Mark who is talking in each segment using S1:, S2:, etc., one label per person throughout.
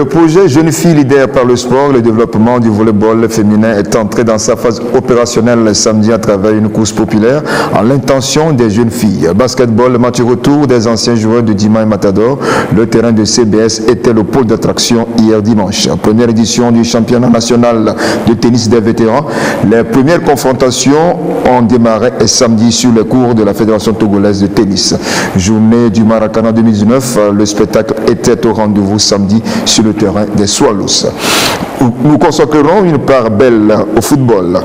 S1: Le projet Jeunes filles leaders par le sport, le développement du volleyball féminin est entré dans sa phase opérationnelle samedi à travers une course populaire en l'intention des jeunes filles. Basketball, match retour des anciens joueurs de Dima et Matador. Le terrain de CBS était le pôle d'attraction hier dimanche. Première édition du championnat national de tennis des vétérans. Les premières confrontations ont démarré samedi sur les cours de la Fédération togolaise de tennis. Journée du Maracana 2019, le spectacle était au rendez-vous samedi sur le terrain des Swallows. Nous consacrerons une part belle au football,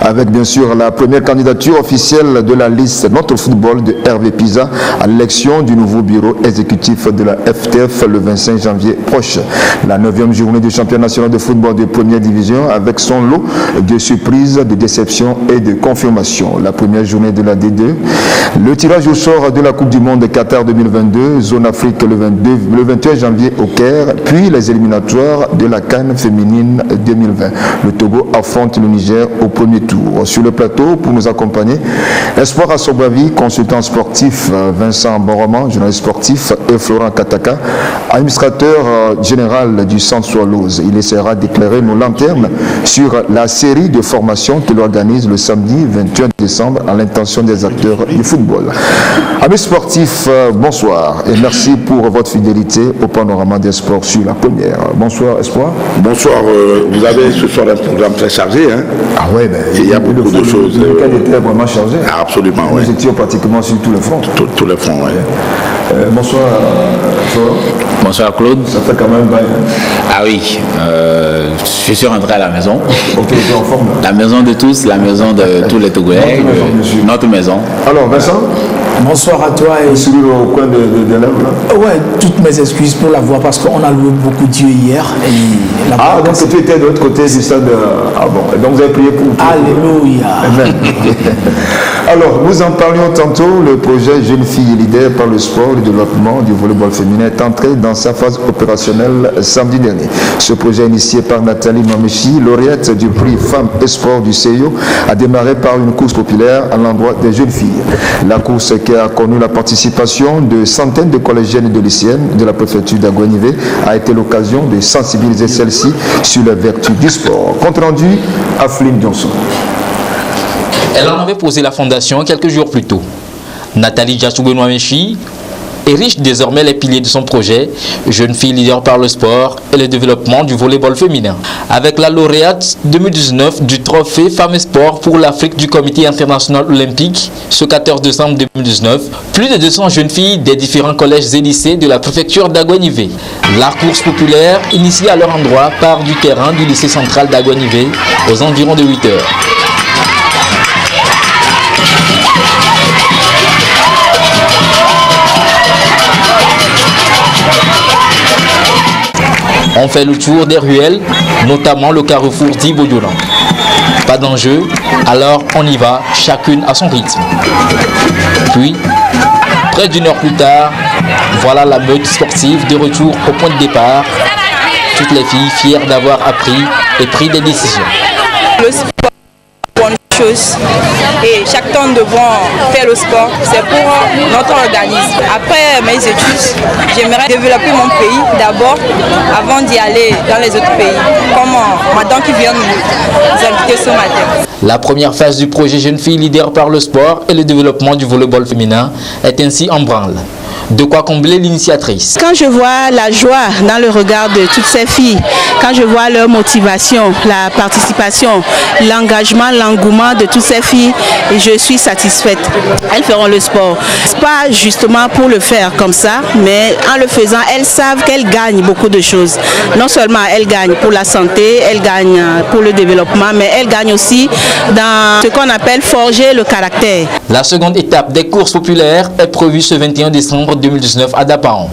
S1: avec bien sûr la première candidature officielle de la liste Notre Football de Hervé Pisa à l'élection du nouveau bureau exécutif de la FTF le 25 janvier prochain. La 9e journée du championnat national de football de première division avec son lot de surprises, de déceptions et de confirmations. La première journée de la D2, le tirage au sort de la Coupe du Monde de Qatar 2022, zone Afrique le 21 janvier au Caire, puis les éliminatoires de la CAN féminine 2020. Le Togo affronte le Niger au premier tour. Sur le plateau, pour nous accompagner, Espoir Assobavi, consultant sportif, Vincent Bonroman, journaliste sportif, et Florent Kataka, administrateur général du Centre Swallows. Il essaiera d'éclairer nos lanternes sur la série de formations qu'il organise le samedi 21 décembre à l'intention des acteurs du football. Amis sportifs, bonsoir et merci pour votre fidélité au panorama des sports sur la première. Bonsoir Espoir.
S2: Bonsoir, vous avez ce soir un programme très chargé. Hein?
S1: Ah ouais, ben,
S2: il y a beaucoup de choses.
S1: Le week-end était vraiment chargé.
S2: Ah, absolument, oui.
S1: Nous étions pratiquement sur tous les fronts.
S2: Tous les fronts, oui.
S1: Bonsoir Florent.
S3: Bonsoir Claude.
S1: Ça fait quand même bail.
S3: Ah oui, je suis rentré à la maison.
S1: Ok, tu es en forme là.
S3: La maison de tous, la maison de tous les Togolais. Notre maison.
S1: Alors Vincent.
S4: Bonsoir à toi et
S1: celui au coin de lèvres là.
S4: Ouais, toutes mes excuses pour la voix parce qu'on a loué beaucoup Dieu hier. Et
S1: ah, donc tu étais de l'autre côté du stade. Ah bon, et donc vous avez prié pour.
S4: Alléluia.
S1: Amen. Alors, nous en parlions tantôt, le projet Jeunes filles leaders par le sport, le développement du volleyball féminin est entré dans sa phase opérationnelle samedi dernier. Ce projet initié par Nathalie Mamechi, lauréate du prix Femmes et Sport du CEIO, a démarré par une course populaire à l'endroit des jeunes filles. La course qui a connu la participation de centaines de collégiennes et de lycéennes de la préfecture d'Aguanivé a été l'occasion de sensibiliser celles-ci sur les vertus du sport. Compte rendu à Flynn Johnson.
S5: Elle en avait posé la fondation quelques jours plus tôt. Nathalie Djachoubenoamechi érige désormais les piliers de son projet, Jeune fille leader par le sport et le développement du volleyball féminin. Avec la lauréate 2019 du trophée Femmes et Sport pour l'Afrique du Comité international olympique ce 14 décembre 2019, plus de 200 jeunes filles des différents collèges et lycées de la préfecture d'Aguanivé. La course populaire, initiée à leur endroit, part du terrain du lycée central d'Aguanivé aux environs de 8 heures. On fait le tour des ruelles, notamment le carrefour d'Iboyolan. Pas d'enjeu, alors on y va, chacune à son rythme. Puis, près d'une heure plus tard, voilà la meute sportive de retour au point de départ. Toutes les filles fières d'avoir appris et pris des décisions.
S6: Le sport, bonne chose. Et chaque temps devant faire le sport, c'est pour notre organisme. Après mes études, j'aimerais développer mon pays d'abord avant d'y aller dans les autres pays, comme madame qui vient nous inviter ce matin.
S5: La première phase du projet Jeunes filles leaders par le sport et le développement du volleyball féminin est ainsi en branle. De quoi combler l'initiatrice.
S7: Quand je vois la joie dans le regard de toutes ces filles, quand je vois leur motivation, la participation, l'engagement, l'engouement de toutes ces filles, je suis satisfaite. Elles feront le sport. C'est pas justement pour le faire comme ça, mais en le faisant, elles savent qu'elles gagnent beaucoup de choses. Non seulement elles gagnent pour la santé, elles gagnent pour le développement, mais elles gagnent aussi dans ce qu'on appelle forger le caractère.
S5: La seconde étape des courses populaires est prévue ce 21 décembre 2019 à Dapaon.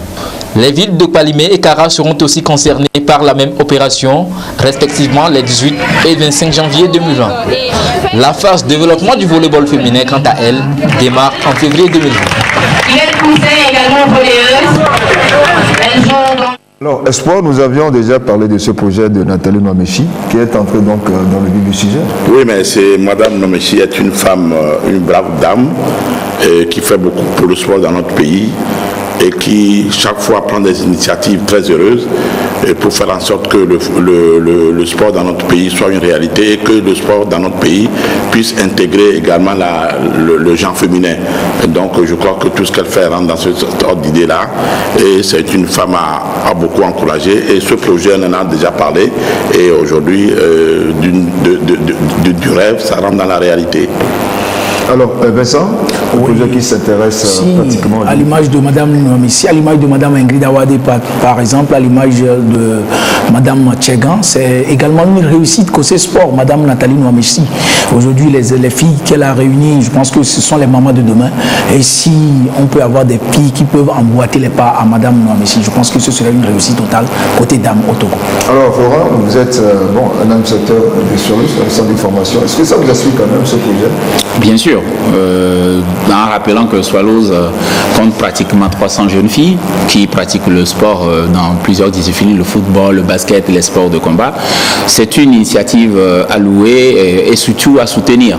S5: Les villes de Palimé et Kara seront aussi concernées par la même opération, respectivement les 18 et 25 janvier 2020. La phase développement du volleyball féminin, quant à elle, démarre en février 2020.
S8: Il est poussé également volleyeuse. Elles jouent dans...
S1: Alors, Espoir, nous avions déjà parlé de ce projet de Nathalie Nomechi, qui est entrée donc dans le vif du sujet.
S2: Oui, mais c'est Madame Nomechi est une femme, une brave dame, qui fait beaucoup pour le sport dans notre pays. et qui chaque fois prend des initiatives très heureuses pour faire en sorte que le sport dans notre pays soit une réalité et que le sport dans notre pays puisse intégrer également le genre féminin. Et donc je crois que tout ce qu'elle fait rentre dans ce ordre d'idée-là et c'est une femme à beaucoup encourager et ce projet on en a déjà parlé et aujourd'hui du rêve ça rentre dans la réalité.
S1: Alors, Vincent, un projet qui s'intéresse pratiquement
S4: à l'image de Mme Nouamissi, à l'image de Mme Ingrid Awade, par exemple, à l'image de Mme Tchegan, c'est également une réussite côté sport, Mme Nathalie Nouamissi. Aujourd'hui, les filles qu'elle a réunies, je pense que ce sont les mamans de demain. Et si on peut avoir des filles qui peuvent emboîter les pas à Mme Nouamissi, je pense que ce serait une réussite totale côté dames au Togo.
S1: Alors, Florent, vous êtes un administrateur de service, un centre d'information. Est-ce que ça vous assure quand même ce projet?
S3: Bien sûr. En rappelant que Swallows compte pratiquement 300 jeunes filles qui pratiquent le sport dans plusieurs disciplines, le football, le basket, les sports de combat. C'est une initiative à louer et surtout à soutenir.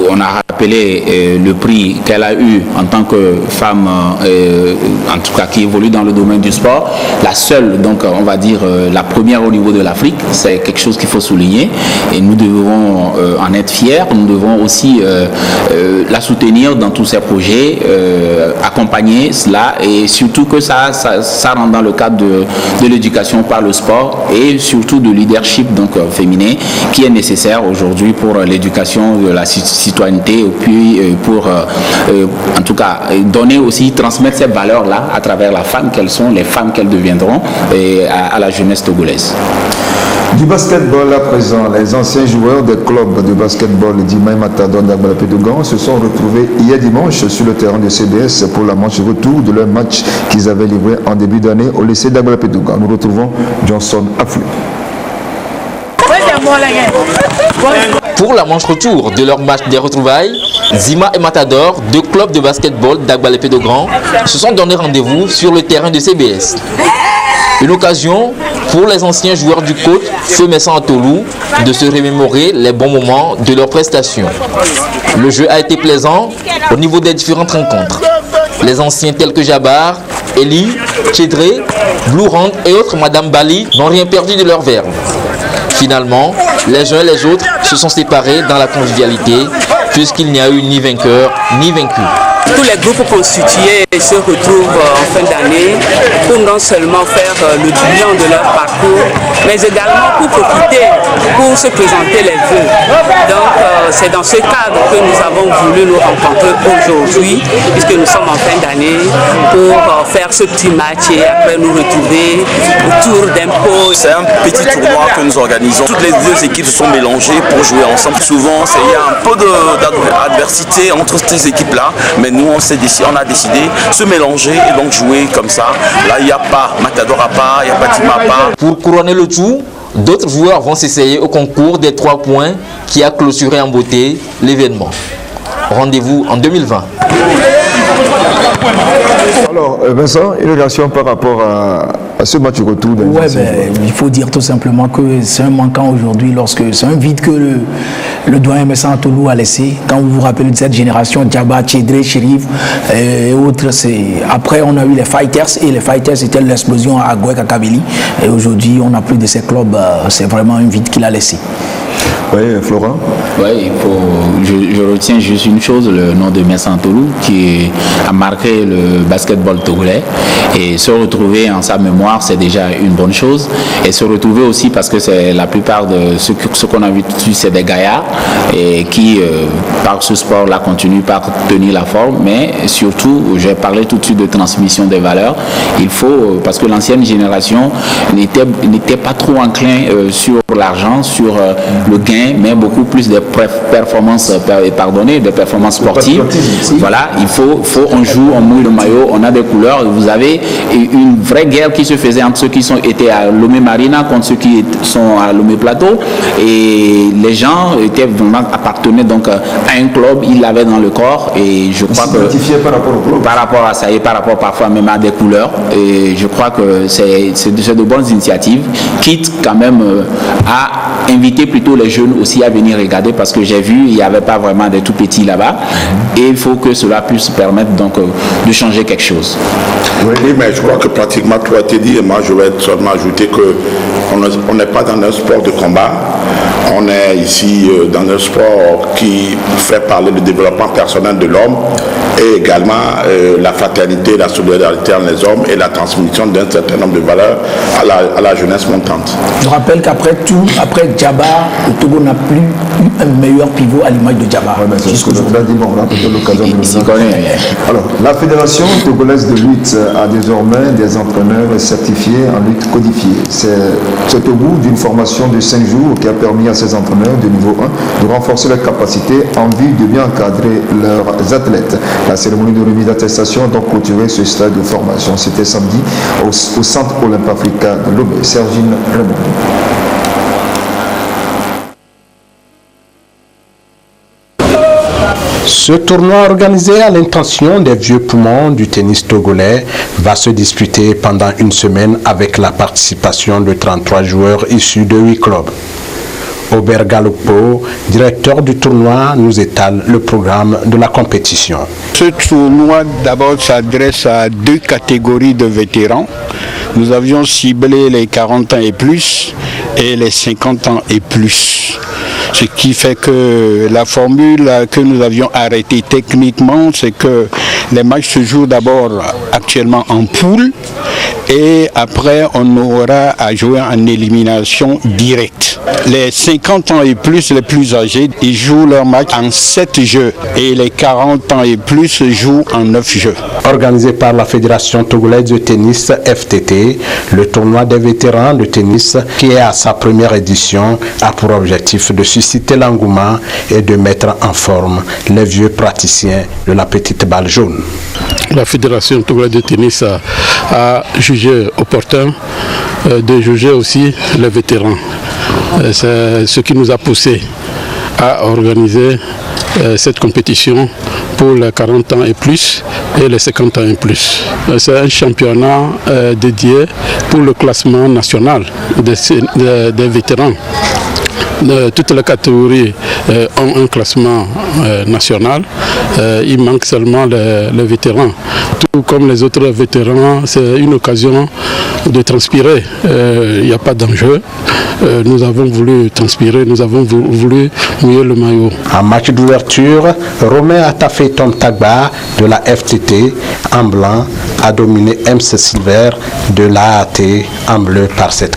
S3: On a rappelé le prix qu'elle a eu en tant que femme, en tout cas qui évolue dans le domaine du sport. La seule, donc on va dire la première au niveau de l'Afrique. C'est quelque chose qu'il faut souligner et nous devons en être fiers. Nous devons aussi la soutenir dans tous ses projets, accompagner cela et surtout que ça rentre dans le cadre de l'éducation par le sport et surtout de leadership donc féminin qui est nécessaire aujourd'hui pour l'éducation de la citoyenneté et puis pour en tout cas donner aussi, transmettre ces valeurs-là à travers la femme qu'elles sont, les femmes qu'elles deviendront et à la jeunesse togolaise.
S1: Du basketball à présent, les anciens joueurs des clubs de basketball d'Imaï Matador d'Agbalapé-Dougan se sont retrouvés hier dimanche sur le terrain de CBS pour la manche retour de leur match qu'ils avaient livré en début d'année au lycée d'Agbalapé-Dougan. Nous retrouvons Johnson Afflou.
S5: Pour la manche retour de leur match des retrouvailles, Zima et Matador, deux clubs de basketball d'Agbalapé-Dougan, se sont donné rendez-vous sur le terrain de CBS. Une occasion pour les anciens joueurs du coach Feu Messan Atolou de se remémorer les bons moments de leur prestation. Le jeu a été plaisant au niveau des différentes rencontres. Les anciens tels que Jabbar, Eli, Chedré, Blue Rand et autres Madame Bali n'ont rien perdu de leur verbe. Finalement, les uns et les autres se sont séparés dans la convivialité puisqu'il n'y a eu ni vainqueur ni vaincu.
S9: Tous les groupes constitués se retrouvent en fin d'année pour non seulement faire le bilan de leur parcours, mais également pour profiter, pour se présenter les vœux. Donc c'est dans ce cadre que nous avons voulu nous rencontrer aujourd'hui, puisque nous sommes en fin d'année, pour faire ce petit match et après nous retrouver autour d'un pot.
S10: C'est un petit tournoi que nous organisons. Toutes les deux équipes se sont mélangées pour jouer ensemble. Souvent, il y a un peu d'adversité entre ces équipes-là, mais nous, on a décidé de se mélanger et donc jouer comme ça. Là, il n'y a pas Matador à part, il n'y a pas Tima à part.
S5: Pour couronner le tout, d'autres joueurs vont s'essayer au concours des 3 points qui a clôturé en beauté l'événement. Rendez-vous en 2020.
S1: Alors, Vincent, une réaction par rapport à ce match retour?
S4: Il faut dire tout simplement que c'est un manquant aujourd'hui, lorsque c'est un vide que le doyen Messan Atolou a laissé. Quand vous vous rappelez de cette génération, Djaba, Chedré, Chérif et autres, après on a eu les Fighters et les Fighters c'était l'explosion à Gouek, à Kabili. Et aujourd'hui, on n'a plus de ces clubs, c'est vraiment un vide qu'il a laissé.
S1: Oui, Florent.
S3: Oui, je retiens juste une chose, le nom de Messan Atolou qui a marqué le basketball togolais et se retrouver en sa mémoire, c'est déjà une bonne chose. Et se retrouver aussi parce que c'est la plupart de ce qu'on a vu tout de suite, c'est des gaillards et qui, par ce sport-là, continuent par tenir la forme. Mais surtout, j'ai parlé tout de suite de transmission des valeurs. Il faut, parce que l'ancienne génération n'était pas trop enclin sur l'argent, sur le gain, mais beaucoup plus des performances, des performances sportives. Voilà, on joue, on mouille le maillot, on a des couleurs. Vous avez une vraie guerre qui se faisait entre ceux qui étaient à Lomé Marina contre ceux qui sont à Lomé Plateau. Et les gens appartenaient donc à un club, ils l'avaient dans le corps. Et je crois que par rapport à ça et par rapport parfois même à des couleurs. Et je crois que c'est de bonnes initiatives, quitte quand même à inviter plutôt les jeunes aussi à venir regarder, parce que j'ai vu, il n'y avait pas vraiment des tout petits là-bas, et il faut que cela puisse permettre donc de changer quelque chose.
S2: Oui, mais je crois que pratiquement tout a été dit, et moi je vais seulement ajouter qu'on n'est pas dans un sport de combat, on est ici dans un sport qui fait parler du développement personnel de l'homme, et également la fraternité, la solidarité entre les hommes et la transmission d'un certain nombre de valeurs à la jeunesse montante.
S4: Je rappelle qu'après tout, après Djaba, le Togo n'a plus eu un meilleur pivot à l'image de Djaba.
S1: Ouais, c'est ce que je voulais dire, bon, on a peut-être l'occasion de le connaître. Alors, la Fédération togolaise de lutte a désormais des entraîneurs certifiés en lutte codifiée. C'est au bout d'une formation de 5 jours qui a permis à ces entraîneurs de niveau 1 de renforcer leurs capacités en vue de bien encadrer leurs athlètes. La cérémonie de remise d'attestation a donc clôturé ce stade de formation. C'était samedi au Centre Olympique Africain de Lomé. Sergine Raymond.
S11: Ce tournoi organisé à l'intention des vieux poumons du tennis togolais va se disputer pendant une semaine avec la participation de 33 joueurs issus de 8 clubs. Aubert Galopo, directeur du tournoi, nous étale le programme de la compétition.
S12: Ce tournoi d'abord s'adresse à 2 catégories de vétérans. Nous avions ciblé les 40 ans et plus et les 50 ans et plus. Ce qui fait que la formule que nous avions arrêtée techniquement, c'est que les matchs se jouent d'abord actuellement en poule et après on aura à jouer en élimination directe. Les 50 ans et plus, les plus âgés, ils jouent leur match en 7 jeux et les 40 ans et plus jouent en 9 jeux.
S11: Organisé par la Fédération togolaise de tennis FTT, le tournoi des vétérans de tennis, qui est à sa première édition, a pour objectif de susciter l'engouement et de mettre en forme les vieux praticiens de la petite balle jaune.
S13: La Fédération togolaise de tennis a jugé opportun de juger aussi les vétérans. C'est ce qui nous a poussé à organiser cette compétition pour les 40 ans et plus et les 50 ans et plus. C'est un championnat dédié pour le classement national des vétérans. Toutes les catégories ont un classement national. Il manque seulement les vétérans. Tout comme les autres vétérans, c'est une occasion de transpirer. Il n'y a pas d'enjeu. Nous avons voulu transpirer, nous avons voulu mouiller le maillot.
S11: En match d'ouverture, Romain Atafé Tom Tagba de la FTT en blanc a dominé MC Silver de l'AAT en bleu par 7-4.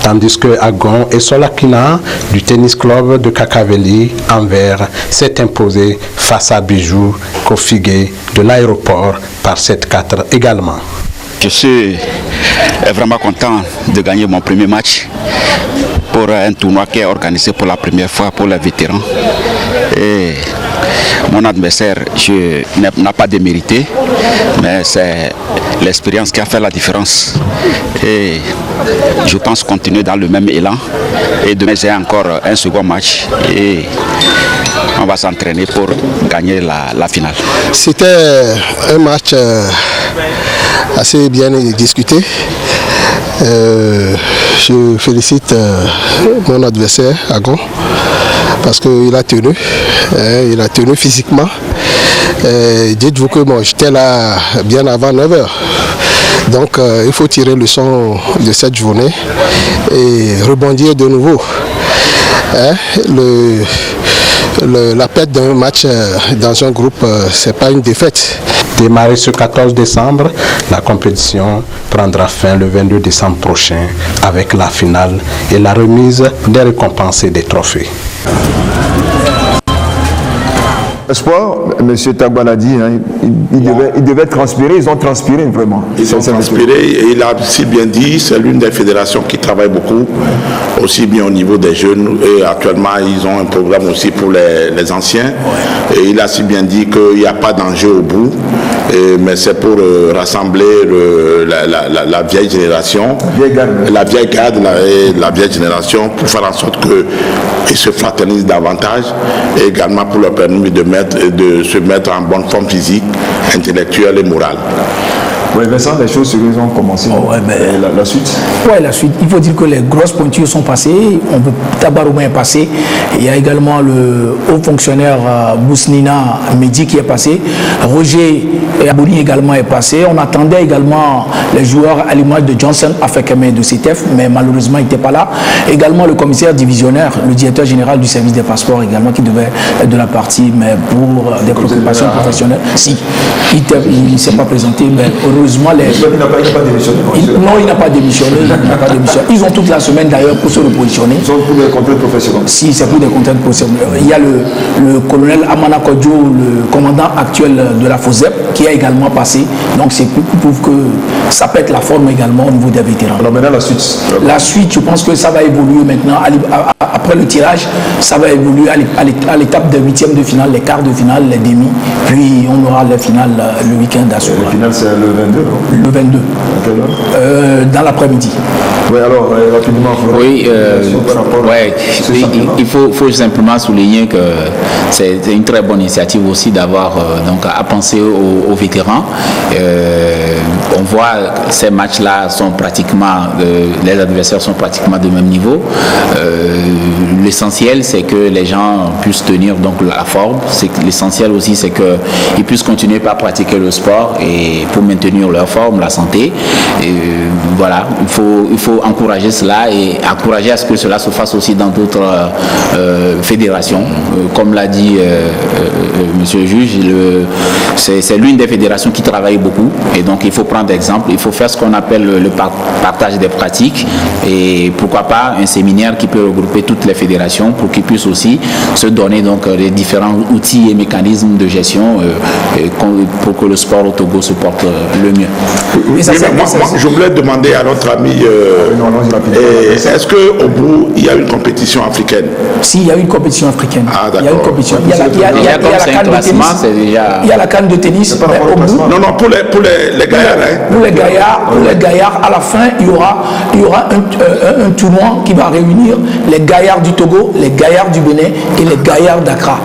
S11: Tandis que Agon et Solakina du tennis club de Kakaveli en vert s'est imposé face à Bijou Kofigé de l'aéroport par 7-4 également.
S14: Je suis vraiment content de gagner mon premier match pour un tournoi qui est organisé pour la première fois pour les vétérans. Et mon adversaire n'a pas démérité, mais c'est l'expérience qui a fait la différence. Et je pense continuer dans le même élan. Et demain, j'ai encore un second match. Et on va s'entraîner pour gagner la finale.
S15: C'était un match assez bien discuté. Je félicite mon adversaire, Agon, parce qu'il a tenu physiquement. Dites-vous que moi j'étais là bien avant 9h. Donc il faut tirer le son de cette journée et rebondir de nouveau. La perte d'un match dans un groupe, c'est pas une défaite.
S11: Démarré ce 14 décembre, la compétition prendra fin le 22 décembre prochain avec la finale et la remise des récompenses et des trophées.
S1: Espoir, M. Tagba l'a dit, hein, il devait transpirer, ils ont transpiré vraiment.
S2: Ils ont transpiré et il a si bien dit, c'est l'une des fédérations qui travaille beaucoup, aussi bien au niveau des jeunes, et actuellement ils ont un programme aussi pour les anciens, et il a si bien dit qu'il n'y a pas d'enjeu au bout, mais c'est pour rassembler la vieille génération, la vieille garde et la vieille génération, pour faire en sorte qu'ils se fraternisent davantage, et également pour leur permettre de se mettre en bonne forme physique, intellectuelle et morale.
S1: Oui, Vincent, les choses sérieuses ont commencé. La suite?
S4: Oui, la suite. Il faut dire que les grosses pointures sont passées. Tabarouma est passé. Il y a également le haut fonctionnaire Bousnina Mehdi qui est passé. Roger Abouni également est passé. On attendait également les joueurs à l'image de Johnson, Afekeme de CTF, mais malheureusement il n'était pas là. Également le commissaire divisionnaire, le directeur général du service des passeports également qui devait être de la partie, mais pour des préoccupations professionnelles, si. Il ne s'est pas présenté, mais heureusement les...
S1: Il n'a pas démissionné.
S4: Non, il n'a pas démissionné. Ils ont toute la semaine d'ailleurs pour se repositionner.
S1: Ils ont pour des contraintes professionnelles.
S4: Si, c'est pour des contraintes professionnelles. Il y a le colonel Amana Kodjo, le commandant actuel de la FOSEP, qui a également passé. Donc c'est pour prouve que ça pète la forme également au niveau des vétérans.
S1: Alors maintenant la suite.
S4: La suite, je pense que ça va évoluer maintenant. Après le tirage, ça va évoluer à l'étape des huitièmes de finale, les quarts de finale, les demi. Puis on aura la finale le week-end à ce moment.
S1: La finale c'est le 22, non?
S4: Le 22.
S1: À quelle heure?
S4: Dans l'après-midi.
S1: Oui, alors rapidement.
S3: Oui, il faut simplement souligner que c'est une très bonne initiative aussi d'avoir donc à penser aux vétérans. On voit ces matchs-là sont pratiquement, les adversaires sont pratiquement de même niveau. L'essentiel, c'est que les gens puissent tenir donc la forme. L'essentiel aussi, c'est qu'ils puissent continuer par pratiquer le sport et pour maintenir leur forme, la santé. Et voilà, il faut encourager cela et encourager à ce que cela se fasse aussi dans d'autres fédérations. Comme l'a dit monsieur le juge, c'est l'une des fédérations qui travaille beaucoup et donc il faut prendre exemple, il faut faire ce qu'on appelle le partage des pratiques et pourquoi pas un séminaire qui peut regrouper toutes les fédérations pour qu'ils puissent aussi se donner donc les différents outils et mécanismes de gestion pour que le sport au Togo se porte le mieux.
S2: Je voulais demander à notre ami, est-ce qu'au bout, il y a une compétition africaine?
S4: Si, il y a une compétition africaine.
S2: Ah,
S4: il y a une compétition. Il y a la canne de tennis.
S2: Non, pour les gaillards.
S4: Pour les gaillards, à la fin, il y aura un tournoi qui va réunir les gaillards du Togo, les gaillards du Bénin et les gaillards d'Accra.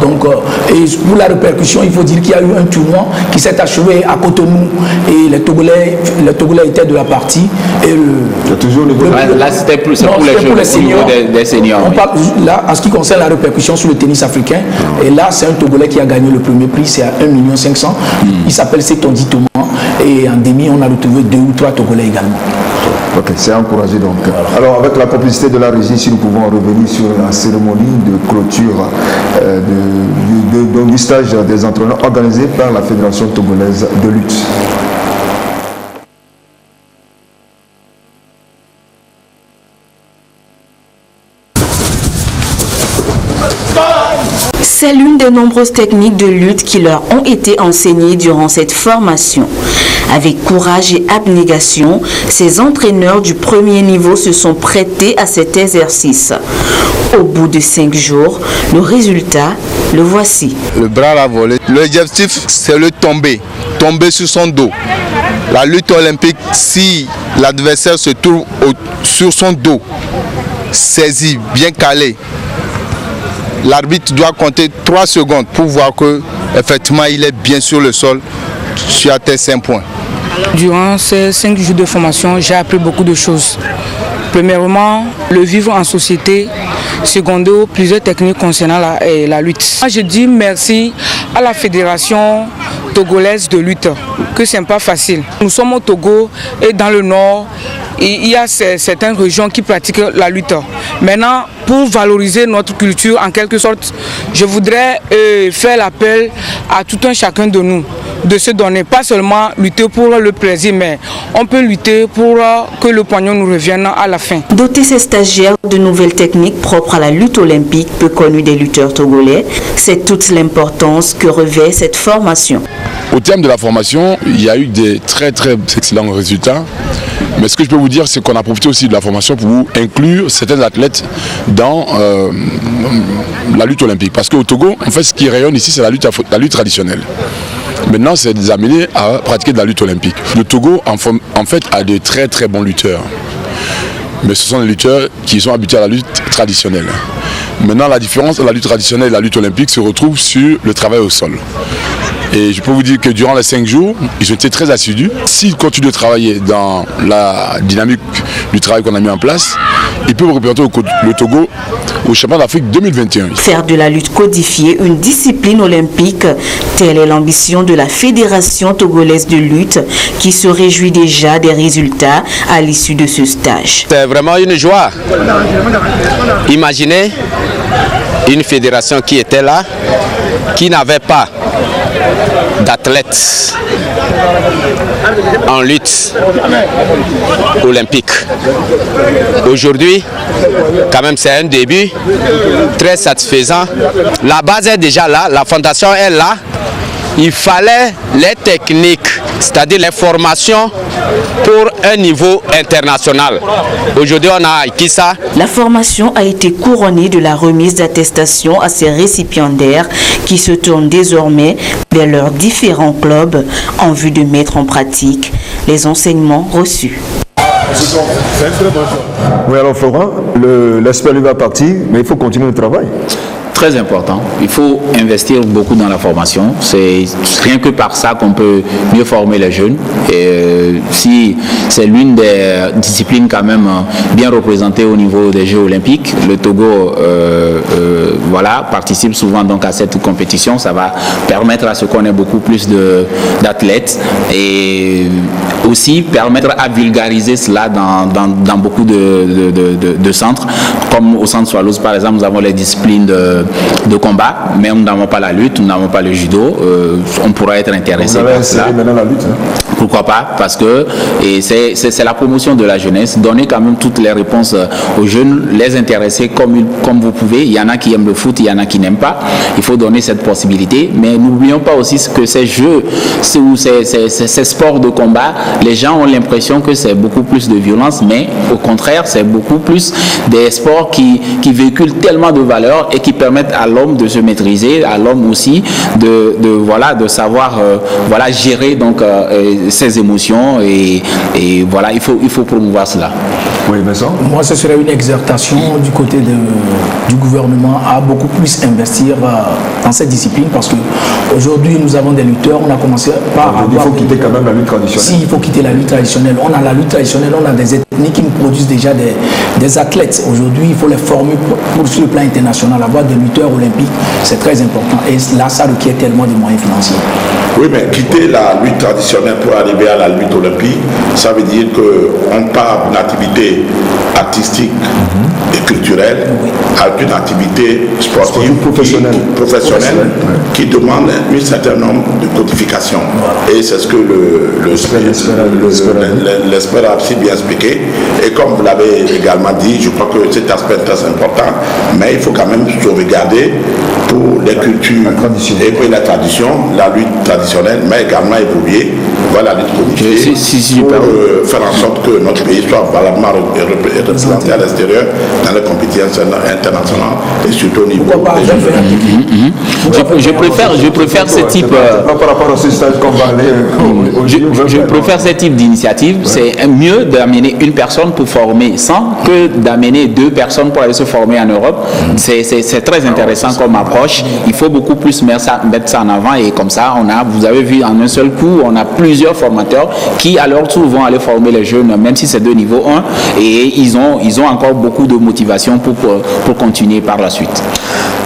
S4: Donc, et pour la répercussion, il faut dire qu'il y a eu un tournoi qui s'est achevé à Cotonou et les Togolais étaient de la partie. Et
S3: là, c'était pour les seniors. Des seniors.
S4: On parle, là, en ce qui concerne la répercussion sur le tennis africain, et là, c'est un Togolais qui a gagné le premier prix, c'est à 1 500 000. Il s'appelle Setondi Thomas. Et en demi, on a retrouvé 2 ou 3 Togolais également.
S1: Ok, c'est encouragé donc. Alors, avec la complicité de la régie, si nous pouvons revenir sur la cérémonie de clôture du stage des entraîneurs organisé par la Fédération togolaise de lutte.
S16: C'est l'une des nombreuses techniques de lutte qui leur ont été enseignées durant cette formation. Avec courage et abnégation, ces entraîneurs du premier niveau se sont prêtés à cet exercice. Au bout de 5 jours, le résultat, le voici.
S17: Le bras à la volée. L'objectif, c'est le tomber sur son dos. La lutte olympique, si l'adversaire se trouve sur son dos, saisi, bien calé, l'arbitre doit compter 3 secondes pour voir que effectivement il est bien sur le sol, sur la tête 5 points.
S18: Durant ces 5 jours de formation, j'ai appris beaucoup de choses. Premièrement, le vivre en société. Secondo, plusieurs techniques concernant la lutte. Moi, je dis merci à la Fédération togolaise de lutte, que ce n'est pas facile. Nous sommes au Togo et dans le nord, il y a certaines régions qui pratiquent la lutte. Maintenant, pour valoriser notre culture, en quelque sorte, je voudrais faire l'appel à tout un chacun de nous de se donner, pas seulement lutter pour le plaisir, mais on peut lutter pour que le pognon nous revienne à la fin.
S16: Doter ces stagiaires de nouvelles techniques propres à la lutte olympique, peu connue des lutteurs togolais, c'est toute l'importance que revêt cette formation.
S19: Au terme de la formation, il y a eu des très excellents résultats. Mais ce que je peux vous dire, c'est qu'on a profité aussi de la formation pour inclure certains athlètes dans la lutte olympique. Parce qu'au Togo, en fait, ce qui rayonne ici, c'est la lutte traditionnelle. Maintenant, c'est de les amener à pratiquer de la lutte olympique. Le Togo, en fait, a de très bons lutteurs. Mais ce sont des lutteurs qui sont habitués à la lutte traditionnelle. Maintenant, la différence entre la lutte traditionnelle et la lutte olympique se retrouve sur le travail au sol. Et je peux vous dire que durant les 5 jours, ils ont été très assidus. S'ils continuent de travailler dans la dynamique du travail qu'on a mis en place, ils peuvent représenter le Togo au championnat d'Afrique 2021.
S16: Faire de la lutte codifiée une discipline olympique, telle est l'ambition de la Fédération togolaise de lutte qui se réjouit déjà des résultats à l'issue de ce stage.
S20: C'est vraiment une joie. Imaginez une fédération qui était là, qui n'avait pas d'athlètes en lutte olympique. Aujourd'hui, quand même, c'est un début très satisfaisant. La base est déjà là, la fondation est là. Il fallait les techniques, c'est-à-dire les formations pour un niveau international. Aujourd'hui, on a acquis ça.
S16: La formation a été couronnée de la remise d'attestation à ces récipiendaires qui se tournent désormais vers leurs différents clubs en vue de mettre en pratique les enseignements reçus.
S1: Oui, alors Florent, l'aspect lui va partir, mais il faut continuer le travail.
S3: Très important. Il faut investir beaucoup dans la formation. C'est rien que par ça qu'on peut mieux former les jeunes. Et si c'est l'une des disciplines quand même bien représentées au niveau des Jeux Olympiques, le Togo voilà, participe souvent donc à cette compétition. Ça va permettre à ce qu'on ait beaucoup plus d'athlètes et aussi permettre à vulgariser cela dans beaucoup de centres. Comme au centre Swallows, par exemple, nous avons les disciplines de combat, mais nous n'avons pas la lutte, nous n'avons pas le judo. On pourra être intéressé par cela.
S1: Maintenant la lutte, hein.
S3: Pourquoi pas? Parce que c'est la promotion de la jeunesse. Donner quand même toutes les réponses aux jeunes, les intéresser comme vous pouvez. Il y en a qui aiment le foot, il y en a qui n'aiment pas. Il faut donner cette possibilité. Mais n'oublions pas aussi que ces jeux, ces sports de combat, les gens ont l'impression que c'est beaucoup plus de violence, mais au contraire, c'est beaucoup plus des sports qui véhiculent tellement de valeurs et qui permettent à l'homme de se maîtriser, à l'homme aussi de savoir gérer donc ses émotions et voilà, il faut promouvoir cela.
S1: Oui, Vincent.
S4: Moi, ce serait une exhortation du côté du gouvernement à beaucoup plus investir dans cette discipline parce qu'aujourd'hui, nous avons des lutteurs. On a commencé par.
S1: Il faut quitter quand même la lutte traditionnelle.
S4: Si, il faut quitter la lutte traditionnelle. On a la lutte traditionnelle, on a des ethnies qui nous produisent déjà des athlètes. Aujourd'hui, il faut les former pour sur le plan international. Avoir des lutteurs olympiques, c'est très important. Et là, ça requiert tellement de moyens financiers.
S2: Oui, mais quitter la lutte traditionnelle pour arriver à la lutte olympique, ça veut dire qu'on part d'une activité artistique et culturelle à une activité sportive professionnelle qui demande un certain nombre de codifications. Et c'est ce que l'expert a si bien expliqué. Et comme vous l'avez également dit, je crois que cet aspect est très important, mais il faut quand même sauvegarder pour les cultures et pour la tradition, la lutte traditionnelle, mais également évoluer vers la lutte codifiée pour faire en sorte que notre pays soit valablement représenté à l'extérieur dans les compétitions internationales et surtout au niveau des Jeux olympiques.
S3: Je préfère ce type.
S1: Par rapport à ce stage qu'on va aller.
S3: Je préfère ce type d'initiative. C'est mieux d'amener une personne pour former 100 que d'amener 2 personnes pour aller se former en Europe. C'est très intéressant comme approche. Il faut beaucoup plus mettre ça en avant et comme ça, vous avez vu en un seul coup, on a plusieurs formateurs qui à leur tour vont aller former les jeunes, même si c'est de niveau 1 et ils ont encore beaucoup de motivation pour continuer par la suite.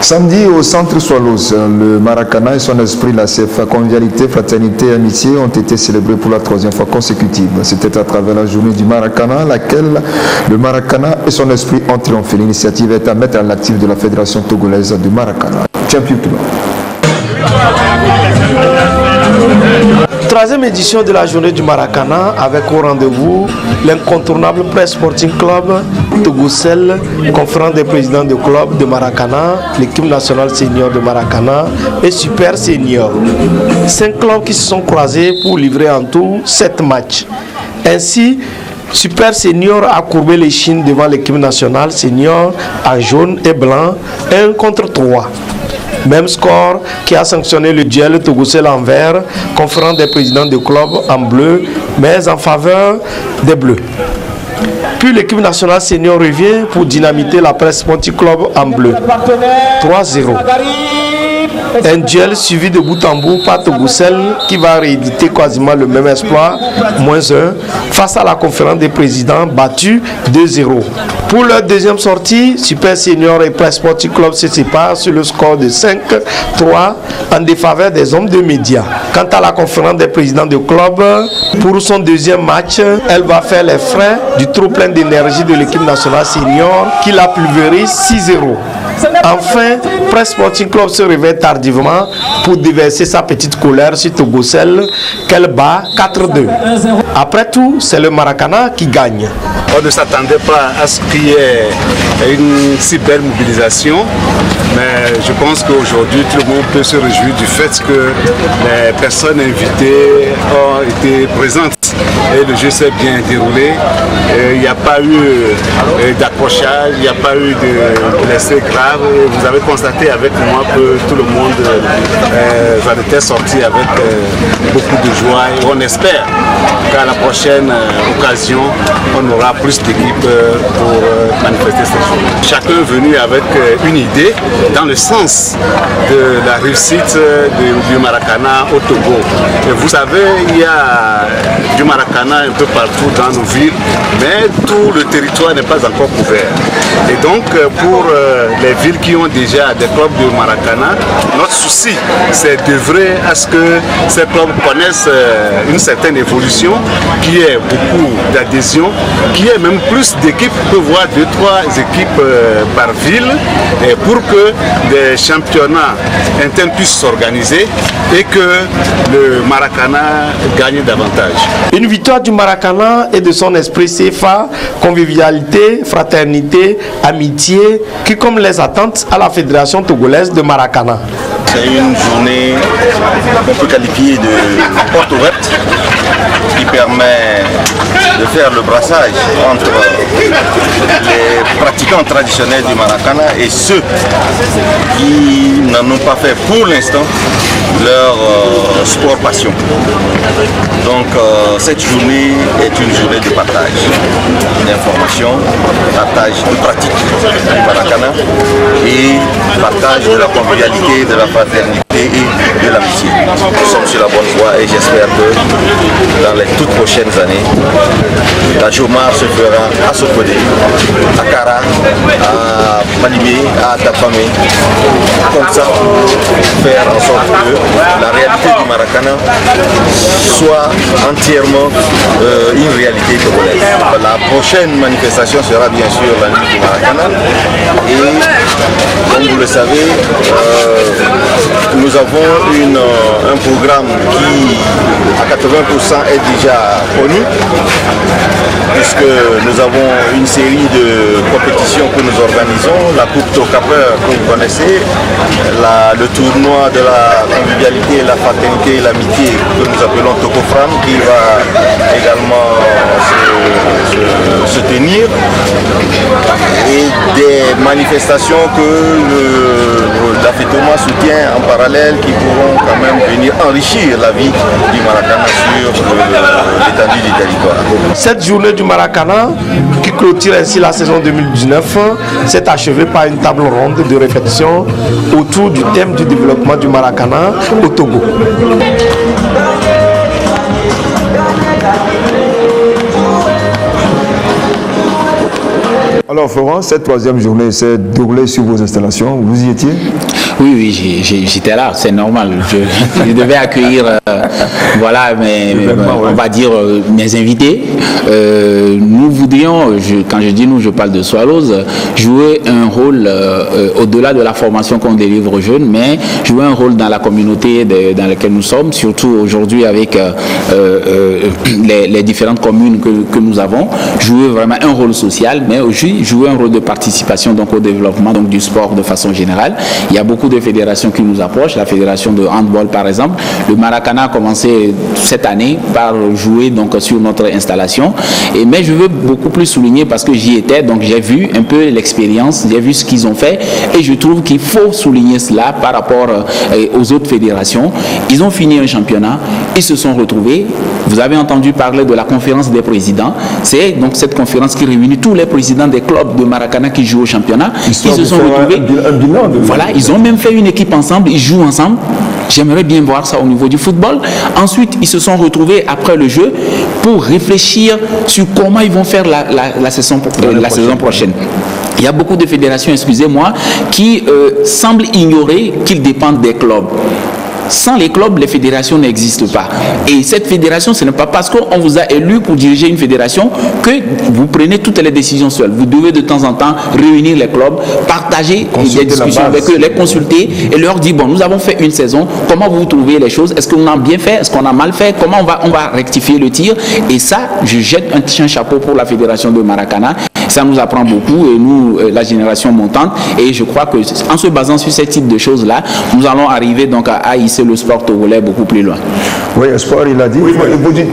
S1: Samedi au centre Swallows, le Maracana et son esprit, la CFA, convivialité, fraternité et amitié ont été célébrés pour la 3e fois consécutive. C'était à travers la journée du Maracana, laquelle le Maracana et son esprit ont triomphé. L'initiative est à mettre à l'actif de la Fédération togolaise du Maracana. Champion tout le monde.
S21: 3e édition de la journée du Maracana avec au rendez-vous l'incontournable Presse Sporting Club Togocel, conférence des présidents de club de Maracana, l'équipe nationale senior de Maracana et Super Senior. 5 clubs qui se sont croisés pour livrer en tout 7 matchs. Ainsi, Super Senior a courbé les chines devant l'équipe nationale senior en jaune et blanc, 1 contre 3. Même score qui a sanctionné le duel Togocel en vert, conférence des présidents de club en bleu, mais en faveur des bleus. Puis l'équipe nationale senior revient pour dynamiter la Presse Sporting Club en bleu. 3-0. Un duel suivi de bout en bout par Togocel qui va rééditer quasiment le même exploit, -1, face à la conférence des présidents battue 2-0. Pour leur deuxième sortie, Super Senior et Presse Sporting Club se séparent sur le score de 5-3 en défaveur des hommes de médias. Quant à la conférence des présidents de club, pour son deuxième match, elle va faire les frais du trop plein d'énergie de l'équipe nationale senior qui la pulvérise 6-0. Enfin, Presse Sporting Club se réveille tardivement pour déverser sa petite colère sur Togocel qu'elle bat 4-2. Après tout, c'est le Maracana qui gagne.
S6: On ne s'attendait pas à ce qu'il y ait une si belle mobilisation, mais je pense qu'aujourd'hui tout le monde peut se réjouir du fait que les personnes invitées ont été présentes et le jeu s'est bien déroulé. Il n'y a pas eu d'accrochage, il n'y a pas eu de blessés graves. Vous avez constaté avec moi que tout le monde en était sorti avec beaucoup de joie et on espère qu'à la prochaine occasion on aura plus d'équipes pour manifester cette journée. Chacun est venu avec une idée dans le sens de la réussite du Maracana au Togo. Et vous savez, il y a du Maracana un peu partout dans nos villes, mais tout le territoire n'est pas encore couvert. Et donc pour les villes qui ont déjà des clubs de Maracana, notre souci c'est d'œuvrer à ce que ces clubs connaissent une certaine évolution, qu'il y ait beaucoup d'adhésion, qu'il y ait même plus d'équipes, on peut voir 2-3 équipes par ville, et pour que des championnats internes puissent s'organiser et que le Maracana gagne davantage.
S21: Une victoire du Maracana et de son esprit CFA, convivialité, fraternité, amitié, qui comme les attentes à la Fédération togolaise de Maracana.
S22: C'est une journée qu'on peut qualifier de porte ouverte qui permet de faire le brassage entre les pratiquants traditionnels du Maracana et ceux qui n'en ont pas fait pour l'instant leur sport passion. Donc cette journée est une journée de partage, d'information, partage de pratique du Maracana et partage de la convivialité, de la fraternité et de l'amitié. Nous sommes sur la bonne voie et j'espère que dans les toutes prochaines années, la Jomar se fera à Sokode, à Kara, à Malimé, à Tapamé, comme ça, faire en sorte que la réalité du Maracana soit entièrement une réalité togolaise. La prochaine manifestation sera bien sûr la nuit du Maracana et comme vous le savez, nous avons un programme qui à 80% est déjà connu puisque nous avons une série de compétitions que nous organisons, la Coupe Tokapeur que vous connaissez, le tournoi de la convivialité, la fraternité et l'amitié que nous appelons Tokofram qui va également se tenir et des manifestations que la FETOMA soutient en parallèle qui pourront quand même venir enrichir la vie du Maracana sur l'étendue du territoire.
S21: Cette journée du Maracana qui clôture ainsi la saison 2019 s'est achevée par une table ronde de réflexion autour du thème du développement du Maracana au Togo.
S1: Alors Florent, cette troisième journée s'est déroulée sur vos installations, vous y étiez?
S3: Oui, j'étais là, c'est normal. Je devais accueillir, on va dire, mes invités. Nous voudrions, quand je dis nous, je parle de Swallows, jouer un rôle au-delà de la formation qu'on délivre aux jeunes, mais jouer un rôle dans la communauté dans laquelle nous sommes, surtout aujourd'hui avec les différentes communes que nous avons, jouer vraiment un rôle social, mais aussi jouer un rôle de participation donc, au développement donc, du sport de façon générale. Il y a beaucoup de fédérations qui nous approchent, la fédération de handball par exemple. Le Maracana a commencé cette année par jouer donc, sur notre installation. Mais je veux beaucoup plus souligner parce que j'y étais, donc j'ai vu un peu l'expérience, j'ai vu ce qu'ils ont fait et je trouve qu'il faut souligner cela par rapport aux autres fédérations. Ils ont fini un championnat, ils se sont retrouvés. Vous avez entendu parler de la conférence des présidents. C'est donc cette conférence qui réunit tous les présidents des clubs de Maracana qui jouent au championnat. Ils se sont retrouvés. Voilà, ils ont même même fait une équipe ensemble, ils jouent ensemble. J'aimerais bien voir ça au niveau du football. Ensuite, ils se sont retrouvés après le jeu pour réfléchir sur comment ils vont faire la saison prochaine. Il y a beaucoup de fédérations, excusez-moi, qui semblent ignorer qu'ils dépendent des clubs. Sans les clubs, les fédérations n'existent pas. Et cette fédération, ce n'est pas parce qu'on vous a élu pour diriger une fédération que vous prenez toutes les décisions seules. Vous devez de temps en temps réunir les clubs, partager des discussions avec eux, les consulter et leur dire, bon, nous avons fait une saison, comment vous trouvez les choses? Est-ce qu'on a bien fait? Est-ce qu'on a mal fait? Comment on va rectifier le tir? Et ça, je jette un chapeau pour la fédération de Maracana. Ça nous apprend beaucoup, et nous, la génération montante, et je crois que en se basant sur ce type de choses-là, nous allons arriver donc à haïsser le sport togolais beaucoup plus loin.
S1: Oui, le sport, il a dit, vous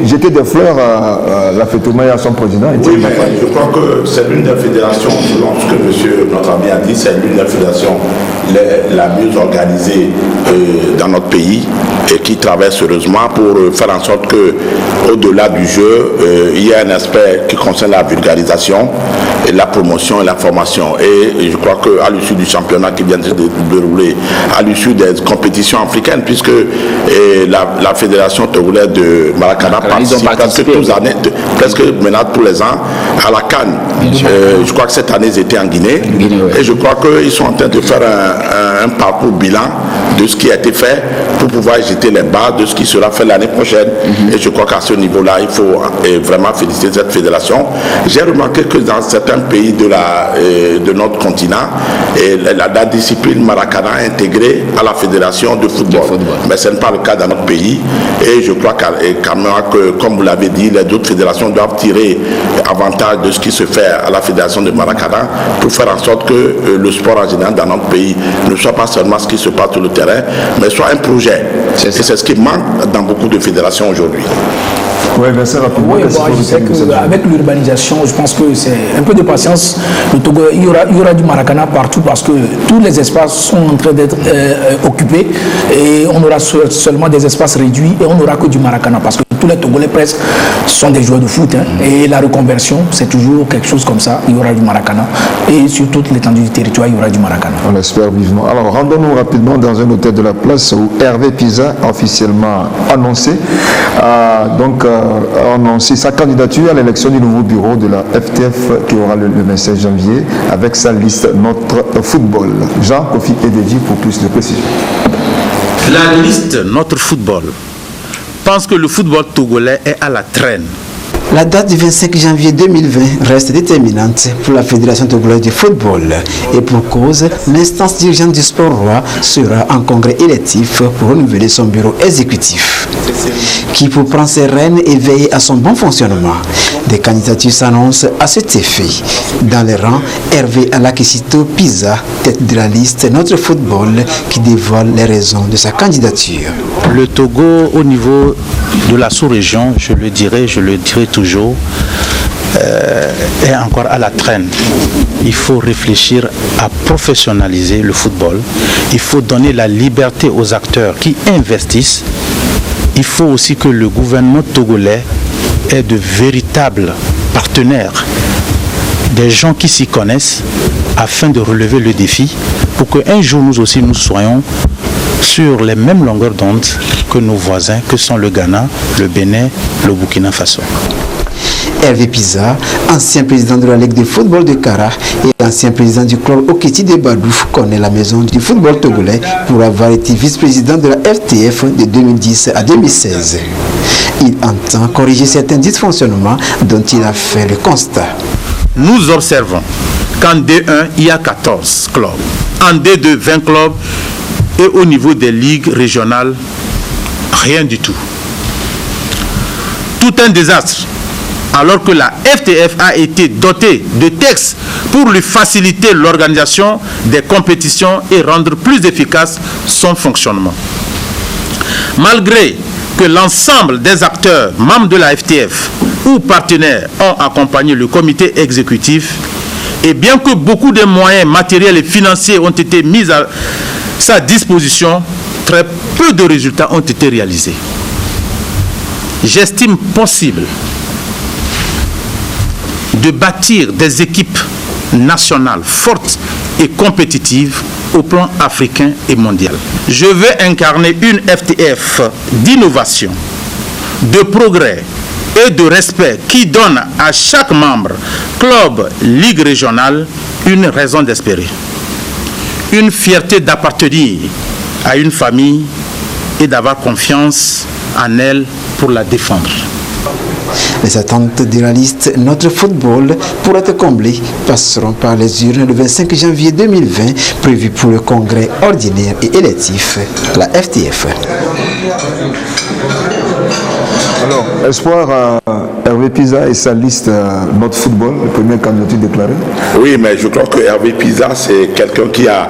S1: jetez des fleurs à la Fétouma et à son président.
S2: Oui, mais je crois que c'est l'une des fédérations, selon ce que notre ami a dit, c'est l'une des fédérations la mieux organisée dans notre pays et qui travaille sérieusement pour faire en sorte que, au-delà du jeu, il y a un aspect qui concerne la vulgarisation, et la promotion et la formation. Et je crois qu'à l'issue du championnat qui vient de se dérouler, à l'issue des compétitions africaines, puisque la fédération togolaise de Maracana participe presque maintenant tous les ans à la CAN. Je crois que cette année ils étaient en Guinée. Et je crois qu'ils sont en train de faire un parcours bilan de ce qui a été fait pour pouvoir jeter les bases de ce qui sera fait l'année prochaine. Et je crois qu'à ce niveau-là, il faut vraiment féliciter cette fédération. J'ai remarqué que dans certains pays de notre continent, la discipline Maracana est intégrée à la fédération de football. Mais ce n'est pas le cas dans notre pays. Et je crois que, comme vous l'avez dit, les autres fédérations doivent tirer avantage de ce qui se fait à la fédération de Maracana pour faire en sorte que le sport en général dans notre pays ne soit pas seulement ce qui se passe sur le terrain, mais soit un projet. Et c'est ce qui manque dans beaucoup de fédérations aujourd'hui.
S1: Oui, mais c'est rapidement.
S4: Oui, je sais qu'avec l'urbanisation, je pense que c'est un peu de patience. Le Togo, il y aura du Maracana partout parce que tous les espaces sont en train d'être occupés et on aura seulement des espaces réduits et on n'aura que du Maracana parce que tous les Togolais presque sont des joueurs de foot. Et la reconversion, c'est toujours quelque chose comme ça. Il y aura du Maracana et sur toute l'étendue du territoire, il y aura du Maracana.
S1: On l'espère vivement. Alors, rendons-nous rapidement dans un hôtel de la place où Hervé Pisa a officiellement annoncé annoncé sa candidature à l'élection du nouveau bureau de la FTF qui aura le 25 janvier avec sa liste Notre Football. Jean Kofi Ededi pour plus de précision.
S7: La liste Notre Football pense que le football togolais est à la traîne.
S8: La date du 25 janvier 2020 reste déterminante pour la Fédération togolaise de football. Et pour cause, l'instance dirigeante du sport roi sera en congrès électif pour renouveler son bureau exécutif, qui pour prendre ses rênes et veiller à son bon fonctionnement. Des candidatures s'annoncent à cet effet. Dans les rangs, Hervé Alakisito Pisa, tête de la liste Notre Football, qui dévoile les raisons de sa candidature.
S7: Le Togo, au niveau de la sous-région, je le dirai toujours, est encore à la traîne. Il faut réfléchir à professionnaliser le football. Il faut donner la liberté aux acteurs qui investissent. Il faut aussi que le gouvernement togolais ait de véritables partenaires, des gens qui s'y connaissent, afin de relever le défi pour qu'un jour nous aussi nous soyons sur les mêmes longueurs d'onde que nos voisins, que sont le Ghana, le Bénin, le Burkina Faso.
S8: Hervé Pisa, ancien président de la Ligue de football de Kara et ancien président du club Okiti de Badou, connaît la maison du football togolais pour avoir été vice-président de la FTF de 2010 à 2016. Il entend corriger certains dysfonctionnements dont il a fait le constat.
S7: Nous observons qu'en D1, il y a 14 clubs, en D2, 20 clubs, et au niveau des ligues régionales, rien du tout. Tout un désastre. Alors que la FTF a été dotée de textes pour lui faciliter l'organisation des compétitions et rendre plus efficace son fonctionnement. Malgré que l'ensemble des acteurs membres de la FTF ou partenaires ont accompagné le comité exécutif, et bien que beaucoup de moyens matériels et financiers ont été mis à sa disposition, très peu de résultats ont été réalisés. J'estime possible de bâtir des équipes nationales fortes et compétitives au plan africain et mondial. Je veux incarner une FTF d'innovation, de progrès et de respect qui donne à chaque membre, club, ligue régionale, une raison d'espérer. Une fierté d'appartenir à une famille et d'avoir confiance en elle pour la défendre.
S8: Les attentes de la liste Notre Football pour être comblées passeront par les urnes le 25 janvier 2020, prévu pour le congrès ordinaire et électif, la FTF.
S1: Alors, espoir Hervé Pisa et sa liste Notre Football, le premier candidature déclaré. Oui, mais je crois que Hervé Pisa, c'est quelqu'un qui a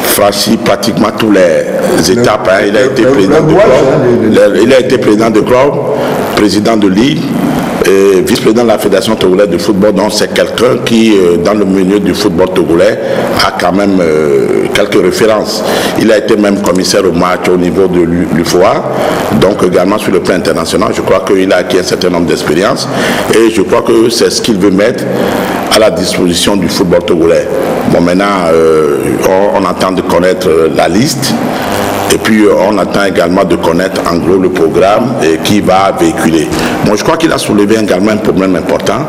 S1: franchi pratiquement tous les étapes. Il a été président de club, il a été président de club, président de ligue, et vice-président de la Fédération togolaise de football. Donc c'est quelqu'un qui, dans le milieu du football togolais, a quand même quelques références. Il a été même commissaire au match au niveau de l'UFOA, donc également sur le plan international. Je crois qu'il a acquis un certain nombre d'expériences et je crois que c'est ce qu'il veut mettre à la disposition du football togolais. Bon, maintenant, on attend de connaître la liste. Et puis on attend également de connaître en gros le programme qui va véhiculer. Bon, je crois qu'il a soulevé également un problème important,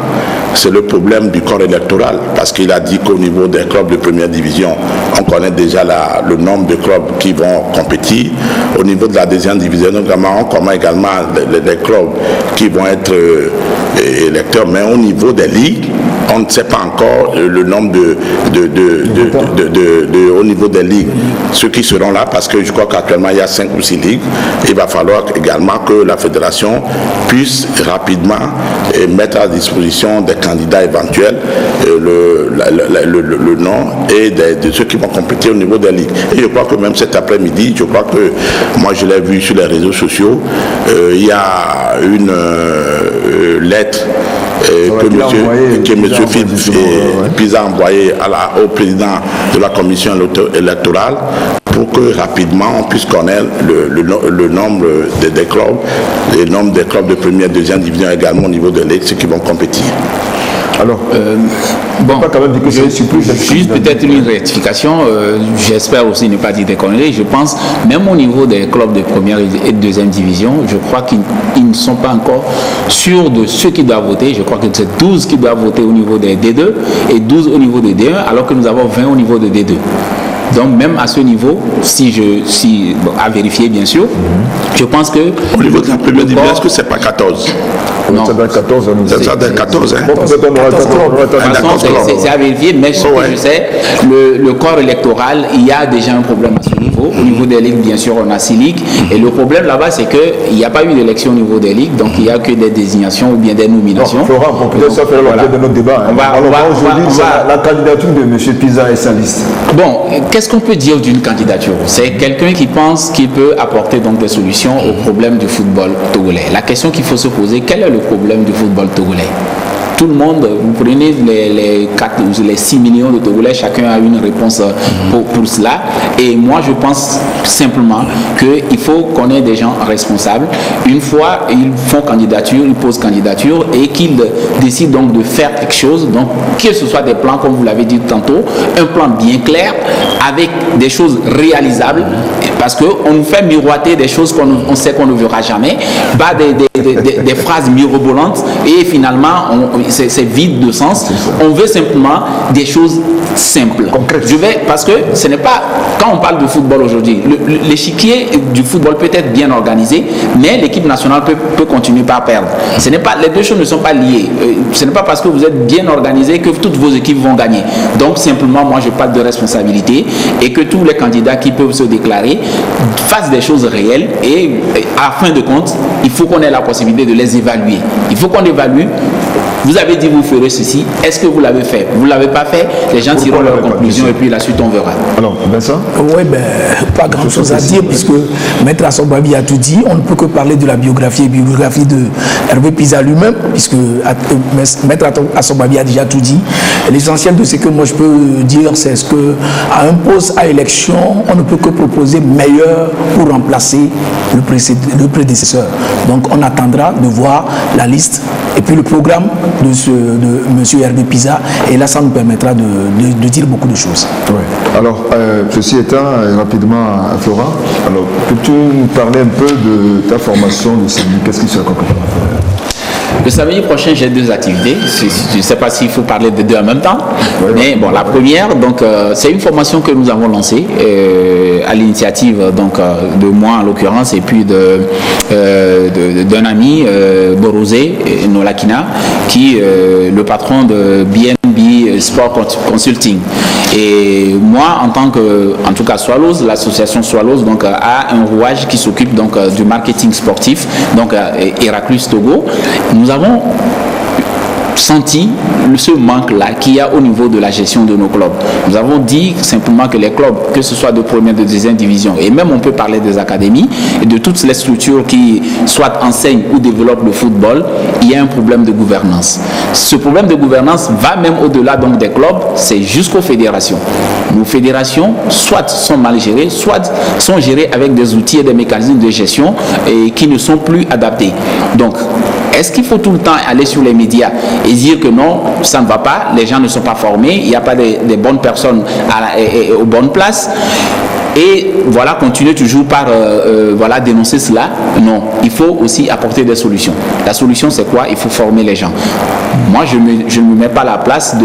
S1: c'est le problème du corps électoral, parce qu'il a dit qu'au niveau des clubs de première division, on connaît déjà le nombre de clubs qui vont compétir. Au niveau de la deuxième division, notamment, on connaît également les clubs qui vont être électeurs, mais au niveau des ligues, on ne sait pas encore le nombre au niveau des ligues, ceux qui seront là, parce que je crois qu'actuellement il y a 5 ou 6 ligues. Il va falloir également que la fédération puisse rapidement mettre à disposition des candidats éventuels le nom et de ceux qui vont compétir au niveau des ligues. Et je crois que même cet après-midi, je crois que moi je l'ai vu sur les réseaux sociaux, il y a une lettre que M. Pisa a envoyé au président de la commission électorale pour que rapidement on puisse connaître le nombre des clubs, le nombre des clubs de première et deuxième division également au niveau de l'Ex qui vont compétir. Alors,
S3: bon, juste peut-être une rectification, j'espère aussi ne pas dire des conneries, je pense, même au niveau des clubs de première et de deuxième division, je crois qu'ils ne sont pas encore sûrs de ceux qui doivent voter, je crois que c'est 12 qui doivent voter au niveau des D2 et 12 au niveau des D1, alors que nous avons 20 au niveau de D2. Donc même à ce niveau, à vérifier bien sûr, je pense que...
S2: Au niveau de la première division, est-ce que c'est pas 14 ?
S3: Non.
S2: Ça doit être 14. Ça doit être 14.
S3: C'est à vérifier, mais ce que je sais, le corps électoral, il y a déjà un problème à ce niveau. Au niveau des ligues, bien sûr, on a 6 ligues. Et le problème là-bas, c'est qu'il n'y a pas eu d'élection au niveau des ligues, donc il n'y a que des désignations ou bien des nominations.
S1: Florent, pour peut-être ça faire l'objet de notre débat. Aujourd'hui, la candidature de M. Pisa et sa liste.
S3: Bon, qu'est-ce qu'on peut dire d'une candidature? C'est quelqu'un qui pense qu'il peut apporter donc des solutions au problème du football togolais. La question qu'il faut se poser, quel est le problème du football togolais? Tout le monde, vous prenez les 6 millions de Togolais, chacun a une réponse pour cela. Et moi, je pense simplement qu'il faut qu'on ait des gens responsables. Une fois, ils font candidature, ils posent candidature et qu'ils décident donc de faire quelque chose. Donc, que ce soit des plans, comme vous l'avez dit tantôt, un plan bien clair, avec des choses réalisables, parce qu'on nous fait miroiter des choses qu'on sait qu'on ne verra jamais, pas des phrases mirobolantes, et finalement, c'est vide de sens. On veut simplement des choses simples. Parce que ce n'est pas, quand on parle de football aujourd'hui, l'échiquier du football peut être bien organisé, mais l'équipe nationale peut continuer par perdre. Les deux choses ne sont pas liées. Ce n'est pas parce que vous êtes bien organisé que toutes vos équipes vont gagner. Donc simplement, moi je parle de responsabilité et que tous les candidats qui peuvent se déclarer fassent des choses réelles et à fin de compte, il faut qu'on ait la possibilité de les évaluer. Il faut qu'on évalue. Vous avez dit vous ferez ceci, est-ce que vous l'avez fait? Vous ne l'avez pas fait, les gens tireront leurs conclusions et puis la suite on verra.
S1: Alors, Vincent?
S4: Oui, pas grand chose à dire puisque Maître Assobabi a tout dit. On ne peut que parler de la biographie de Hervé Pisa lui-même, puisque Maître Assobabi a déjà tout dit. L'essentiel de ce que moi je peux dire, c'est ce que à un poste à élection, on ne peut que proposer meilleur pour remplacer le prédécesseur. Donc on attendra de voir la liste Et puis le programme de M. Hervé Pisa, et là ça nous permettra de dire beaucoup de choses.
S1: Oui. Alors, ceci étant, rapidement, Florent, alors peux-tu nous parler un peu de ta formation de samedi? Qu'est-ce qui sera concrètement?
S3: Le samedi prochain, j'ai 2 activités. Je ne sais pas s'il faut parler des 2 en même temps. Mais bon, la première, donc, c'est une formation que nous avons lancée à l'initiative de moi en l'occurrence et puis d'un ami, Borosé Nolakina, qui est le patron de BNB Sport Consulting. Et moi, en tout cas Swallows, l'association Swallows donc, a un rouage qui s'occupe donc du marketing sportif, donc Héraclus Togo. Nous avons senti ce manque-là qu'il y a au niveau de la gestion de nos clubs. Nous avons dit simplement que les clubs, que ce soit de première, de deuxième division, et même on peut parler des académies et de toutes les structures qui soit enseignent ou développent le football, il y a un problème de gouvernance. Ce problème de gouvernance va même au-delà donc des clubs, c'est jusqu'aux fédérations. Nos fédérations, soit sont mal gérées, soit sont gérées avec des outils et des mécanismes de gestion qui ne sont plus adaptés. Donc, est-ce qu'il faut tout le temps aller sur les médias et dire que non, ça ne va pas, les gens ne sont pas formés, il n'y a pas des bonnes personnes aux bonnes places? Et voilà, continuer toujours par dénoncer cela. Non, il faut aussi apporter des solutions. La solution, c'est quoi? Il faut former les gens. Moi, je ne me mets pas à la place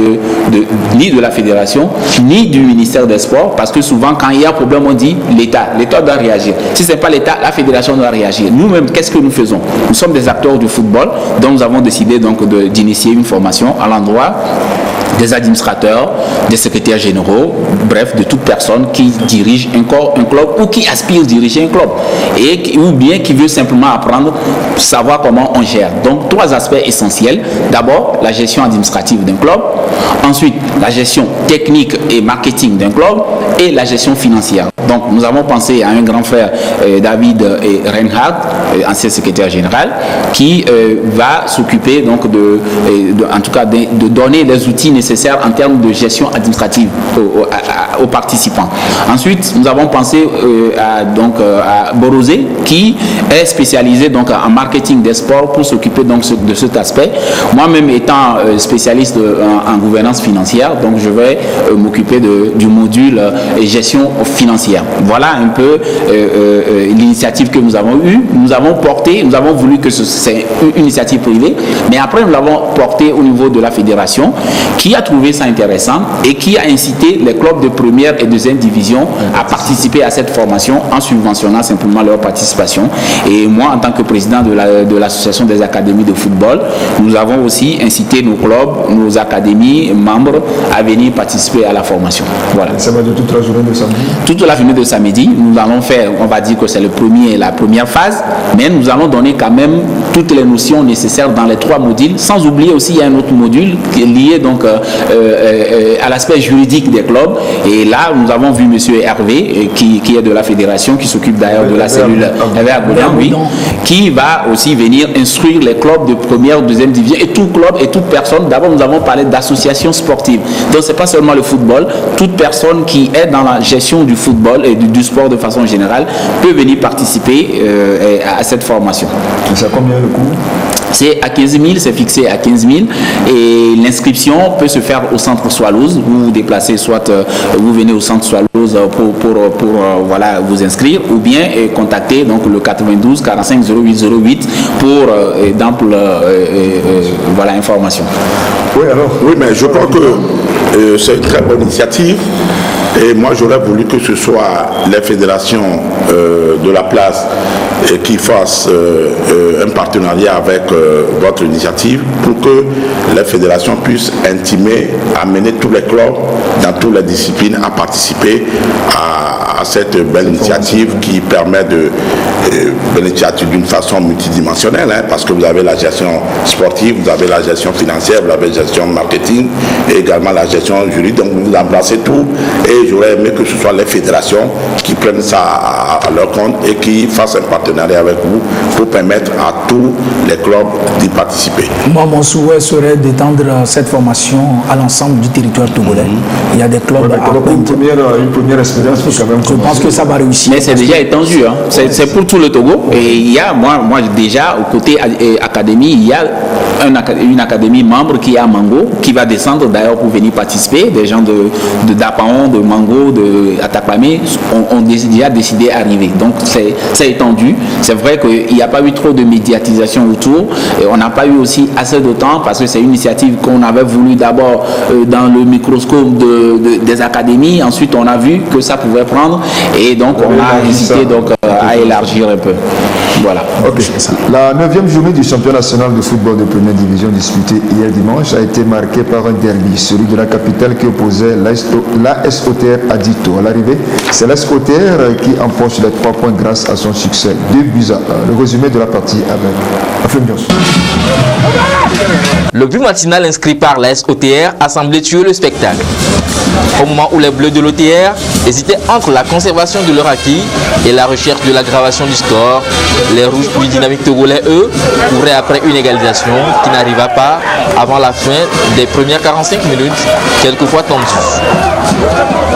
S3: ni de la fédération, ni du ministère des Sports, parce que souvent, quand il y a un problème, on dit l'État. L'État doit réagir. Si ce n'est pas l'État, la fédération doit réagir. Nous-mêmes, qu'est-ce que nous faisons? Nous sommes des acteurs du football, donc nous avons décidé d'initier une formation à l'endroit des administrateurs, des secrétaires généraux, bref, de toute personne qui dirige un club ou qui aspire à diriger un club ou bien qui veut simplement apprendre, savoir comment on gère. Donc, 3 aspects essentiels. D'abord, la gestion administrative d'un club. Ensuite, la gestion technique et marketing d'un club et la gestion financière. Donc, nous avons pensé à un grand frère, David Reinhardt, ancien secrétaire général, qui va s'occuper donc en tout cas de donner les outils nécessaires en termes de gestion administrative aux participants. Ensuite, nous avons pensé à Borosé, qui est spécialisé donc en marketing des sports pour s'occuper donc de cet aspect. Moi-même étant spécialiste en gouvernance financière, donc je vais m'occuper du module gestion financière. Voilà un peu l'initiative que nous avons eue. Nous avons voulu que c'est une initiative privée, mais après nous l'avons portée au niveau de la fédération, qui a trouvé ça intéressant et qui a incité les clubs de première et deuxième division à participer à cette formation en subventionnant simplement leur participation. Et moi, en tant que président de l'association des académies de football, nous avons aussi incité nos clubs, nos académies, membres à venir participer à la formation. Voilà.
S1: Ça va de toute la journée de samedi? Toute
S3: la journée de samedi, nous allons faire, on va dire que c'est la première phase, mais nous allons donner quand même toutes les notions nécessaires dans les 3 modules, sans oublier aussi il y a un autre module qui est lié donc à l'aspect juridique des clubs. Et là, nous avons vu M. Hervé, qui est de la fédération, qui s'occupe d'ailleurs de la cellule Hervé Agoudin, oui, qui va aussi venir instruire les clubs de première, deuxième division et tout club et toute personne. D'abord, nous avons parlé d'associations sportives. Donc, ce n'est pas seulement le football. Toute personne qui est dans la gestion du football et du sport de façon générale peut venir participer à cette formation.
S1: C'est à combien le coût?
S3: C'est à 15 000, c'est fixé à 15 000 et l'inscription peut se faire au centre Swallows. Vous vous déplacez, soit vous venez au centre Swallows pour vous inscrire, ou bien contacter donc le 92 45 08 08 pour d'amples informations.
S2: Oui, mais je crois que c'est une très bonne initiative. Et moi, j'aurais voulu que ce soit les fédérations de la place qui fassent un partenariat avec votre initiative pour que les fédérations puissent amener tous les clubs dans toutes les disciplines à participer à cette belle initiative qui permet l'initiative d'une façon multidimensionnelle, parce que vous avez la gestion sportive, vous avez la gestion financière, vous avez la gestion marketing et également la gestion juridique. Donc vous embrassez tout et j'aurais aimé que ce soit les fédérations qui prennent ça à leur compte et qui fassent un partenariat avec vous pour permettre à tous les clubs d'y participer.
S4: Moi, mon souhait serait d'étendre cette formation à l'ensemble du territoire togolais. Il y a des clubs
S1: une première expérience quand même.
S4: Je pense que ça va réussir.
S3: Mais c'est déjà étendu, c'est pour tout le Togo. Et il y a, moi déjà, au côté académie, il y a une académie membre qui est à Mango, qui va descendre d'ailleurs pour venir participer. Des gens de Dapaon, de Mango, de Atapamé ont déjà décidé d'arriver. Donc c'est étendu. C'est vrai qu'il n'y a pas eu trop de médiatisation autour. Et on n'a pas eu aussi assez de temps parce que c'est une initiative qu'on avait voulu d'abord dans le microscope des académies. Ensuite, on a vu que ça pouvait prendre et donc on a hésité à élargir un peu. Voilà.
S1: Okay. La 9e journée du championnat national de football de première division disputée hier dimanche a été marquée par un derby, celui de la capitale qui opposait l'AS-OTR à Dito. À l'arrivée, c'est l'AS-OTR qui empoche les 3 points grâce à son succès. 2 buts à 1. Le résumé de la partie avec Afemios.
S5: Le but matinal inscrit par l'AS-OTR a semblé tuer le spectacle. Au moment où les Bleus de l'OTR hésitaient entre la conservation de leur acquis et la recherche de l'aggravation du score, les Rouges du Dynamique togolais, eux, couraient après une égalisation qui n'arriva pas avant la fin des premières 45 minutes, quelquefois tendues.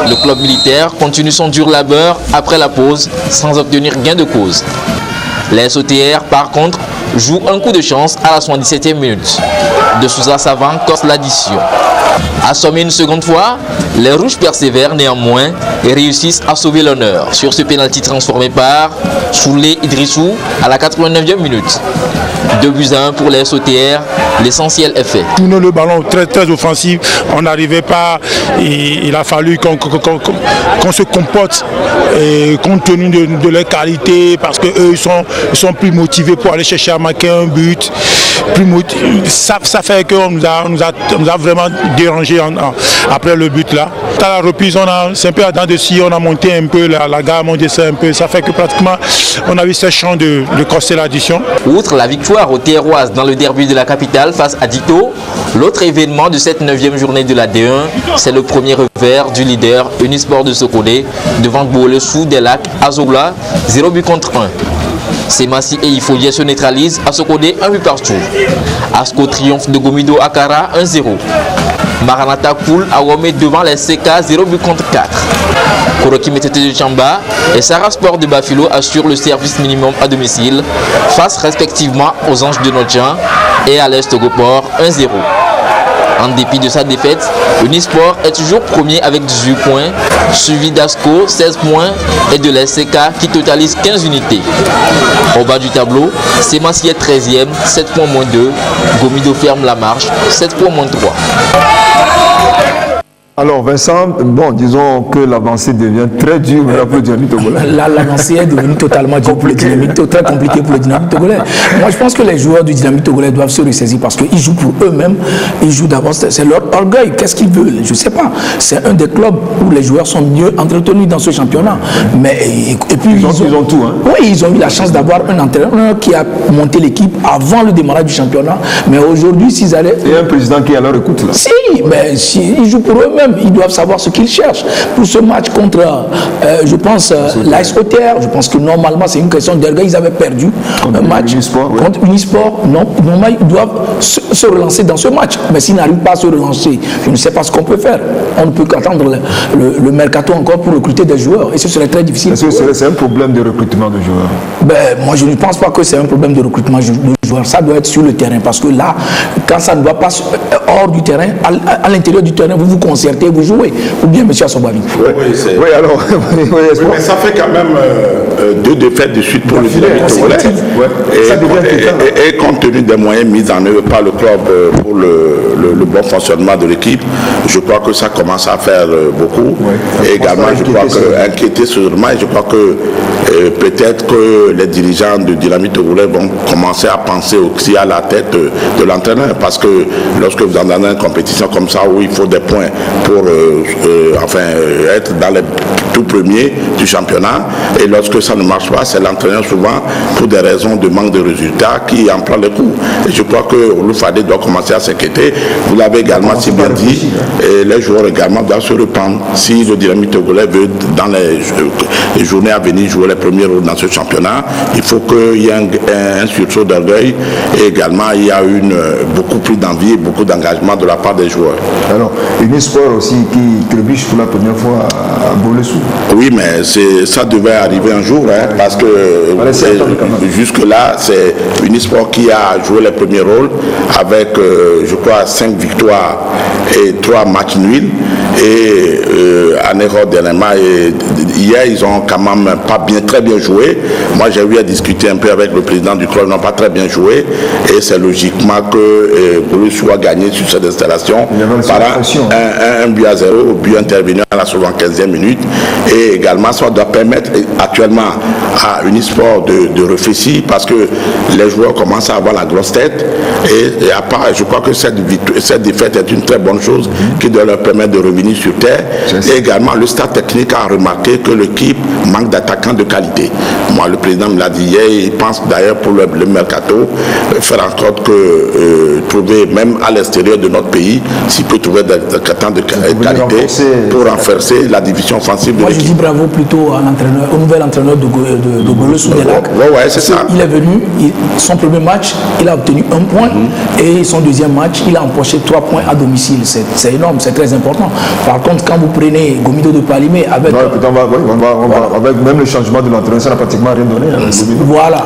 S5: Le club militaire continue son dur labeur après la pause sans obtenir gain de cause. L'AS-OTR, par contre, joue un coup de chance à la 77e minute. De Souza Savant corse l'addition. Assommés une seconde fois, les Rouges persévèrent néanmoins et réussissent à sauver l'honneur sur ce pénalty transformé par Soulé Idrissou à la 89e minute. 2 buts à 1 pour les SOTR, l'essentiel est fait.
S9: Tourner le ballon très offensif, on n'arrivait pas, il a fallu qu'on se comporte compte tenu de leur qualité parce qu'eux ils sont plus motivés pour aller chercher à marquer un but. Ça fait qu'on nous a vraiment dérangé après le but là. À la reprise, c'est un peu à dents de scie, on a monté un peu la gamme, on descend un peu. Ça fait que pratiquement on a eu cette chance de corser l'addition.
S5: Outre la victoire aux Terroises dans le derby de la capitale face à Dito, l'autre événement de cette 9e journée de la D1, c'est le premier revers du leader Unisport de Sokodé devant Boulesou des Lacs Azoula, 0 but contre 1. Semassi et Ifodia se neutralisent à Sokodé 1 but partout. Asco triomphe de Gomido Akara 1-0. Maranata coule à Womé devant les CK 0 but contre 4. Koroki Metete de Chamba et Sarah Sport de Bafilo assurent le service minimum à domicile face respectivement aux Anges de Nodjan et à l'Est Togoport 1-0. En dépit de sa défaite, Unisport est toujours premier avec 18 points, suivi d'Asco 16 points et de l'SCK qui totalise 15 unités. Au bas du tableau, Semassi est 13e, 7 points moins 2, Gomido ferme la marche, 7 points moins 3.
S1: Alors Vincent, bon, disons que l'avancée devient très dure pour le Dynamique togolais.
S4: L'avancée est devenue totalement dure pour le Dynamique, très compliquée pour le Dynamique togolais. Moi je pense que les joueurs du Dynamique togolais doivent se ressaisir parce qu'ils jouent pour eux-mêmes, ils jouent d'abord, c'est leur orgueil, qu'est-ce qu'ils veulent, je ne sais pas. C'est un des clubs où les joueurs sont mieux entretenus dans ce championnat. Mais, et puis,
S1: ils ont tout. Hein.
S4: Oui, ils ont eu la chance d'avoir un entraîneur qui a monté l'équipe avant le démarrage du championnat. Mais aujourd'hui, s'ils allaient...
S1: Et un président qui est à leur écoute là.
S4: Si, mais ils jouent pour eux-mêmes. Ils doivent savoir ce qu'ils cherchent. Pour ce match contre, je pense, l'AS-OTR, je pense que normalement c'est une question d'orgueil. Ils avaient perdu un match contre Unisport. Non, normalement, ils doivent se relancer dans ce match. Mais s'ils n'arrivent pas à se relancer, je ne sais pas ce qu'on peut faire. On ne peut qu'attendre le mercato encore pour recruter des joueurs. Et ce serait très difficile.
S1: Est-ce que c'est un problème de recrutement de joueurs?
S4: Moi, je ne pense pas que c'est un problème de recrutement de joueurs. Ça doit être sur le terrain. Parce que là, quand ça ne va pas hors du terrain, à l'intérieur du terrain, vous vous concertez, vous jouez. Ou bien, M. Assobavi.
S2: Oui, alors. Mais ça fait quand même 2 défaites de suite pour le Dynamique togolais. Et compte tenu des moyens mis en œuvre par le club pour le bon fonctionnement de l'équipe, je crois que ça commence à faire beaucoup. Et également, je crois que inquiéter sûrement, je crois que peut-être que les dirigeants du Dynamique togolais vont commencer à penser aussi à la tête de l'entraîneur. Parce que lorsque vous entrez dans une compétition comme ça où il faut des points pour être dans les tout premiers du championnat, et lorsque ça ne marche pas, c'est l'entraîneur souvent pour des raisons de manque de résultats qui en prend les coups. Et je crois que Oloufadé doit commencer à s'inquiéter vous l'avez également si bien dit, et les joueurs également doivent se reprendre. Si le Dynamique togolais veut, dans les journées à venir, jouer les premiers rôles dans ce championnat, il faut qu'il y ait un sursaut d'orgueil et également il y a beaucoup plus d'envie et beaucoup d'engagement de la part des joueurs.
S1: Alors, une espoir aussi qui trébuche pour la première fois à Bolesou.
S2: Oui, mais ça devait arriver un jour, hein, parce que jusque-là, c'est une espoir qui a joué les premiers rôles avec, je crois, 5 victoires et 3 matchs nuls. Et en erreur dernièrement, hier, ils ont quand même pas très bien joué. Moi, j'ai eu à discuter un peu avec le président du club, ils n'ont pas très bien joué. Et c'est logiquement que Bolesou a gagné sur cette installation par un but à 0, au but intervenu à la 75e minute. Et également, ça doit permettre actuellement à Unisport de réfléchir parce que les joueurs commencent à avoir la grosse tête. Et à part, je crois que cette défaite est une très bonne chose qui doit leur permettre de revenir sur terre. Et également, le staff technique a remarqué que l'équipe manque d'attaquants de qualité. Moi, le président me l'a dit hier, il pense d'ailleurs pour le mercato, faire en sorte que trouver, même à l'extérieur de notre pays, s'il peut trouver des attaquants de qualité pour renforcer la division offensive de l'équipe.
S4: Moi, je dis bravo plutôt à l'entraîneur, au nouvel entraîneur de Bolesou des Lacs.
S2: Ouais, c'est ça.
S4: Il est venu, son premier match, il a obtenu 1 point et son deuxième match, il a empoché 3 points à domicile. C'est énorme, c'est très important. Par contre, quand vous prenez Gomido de Palimé avec...
S1: avec même le changement de l'entraîneur, ça n'a pratiquement rien donné.
S4: Voilà.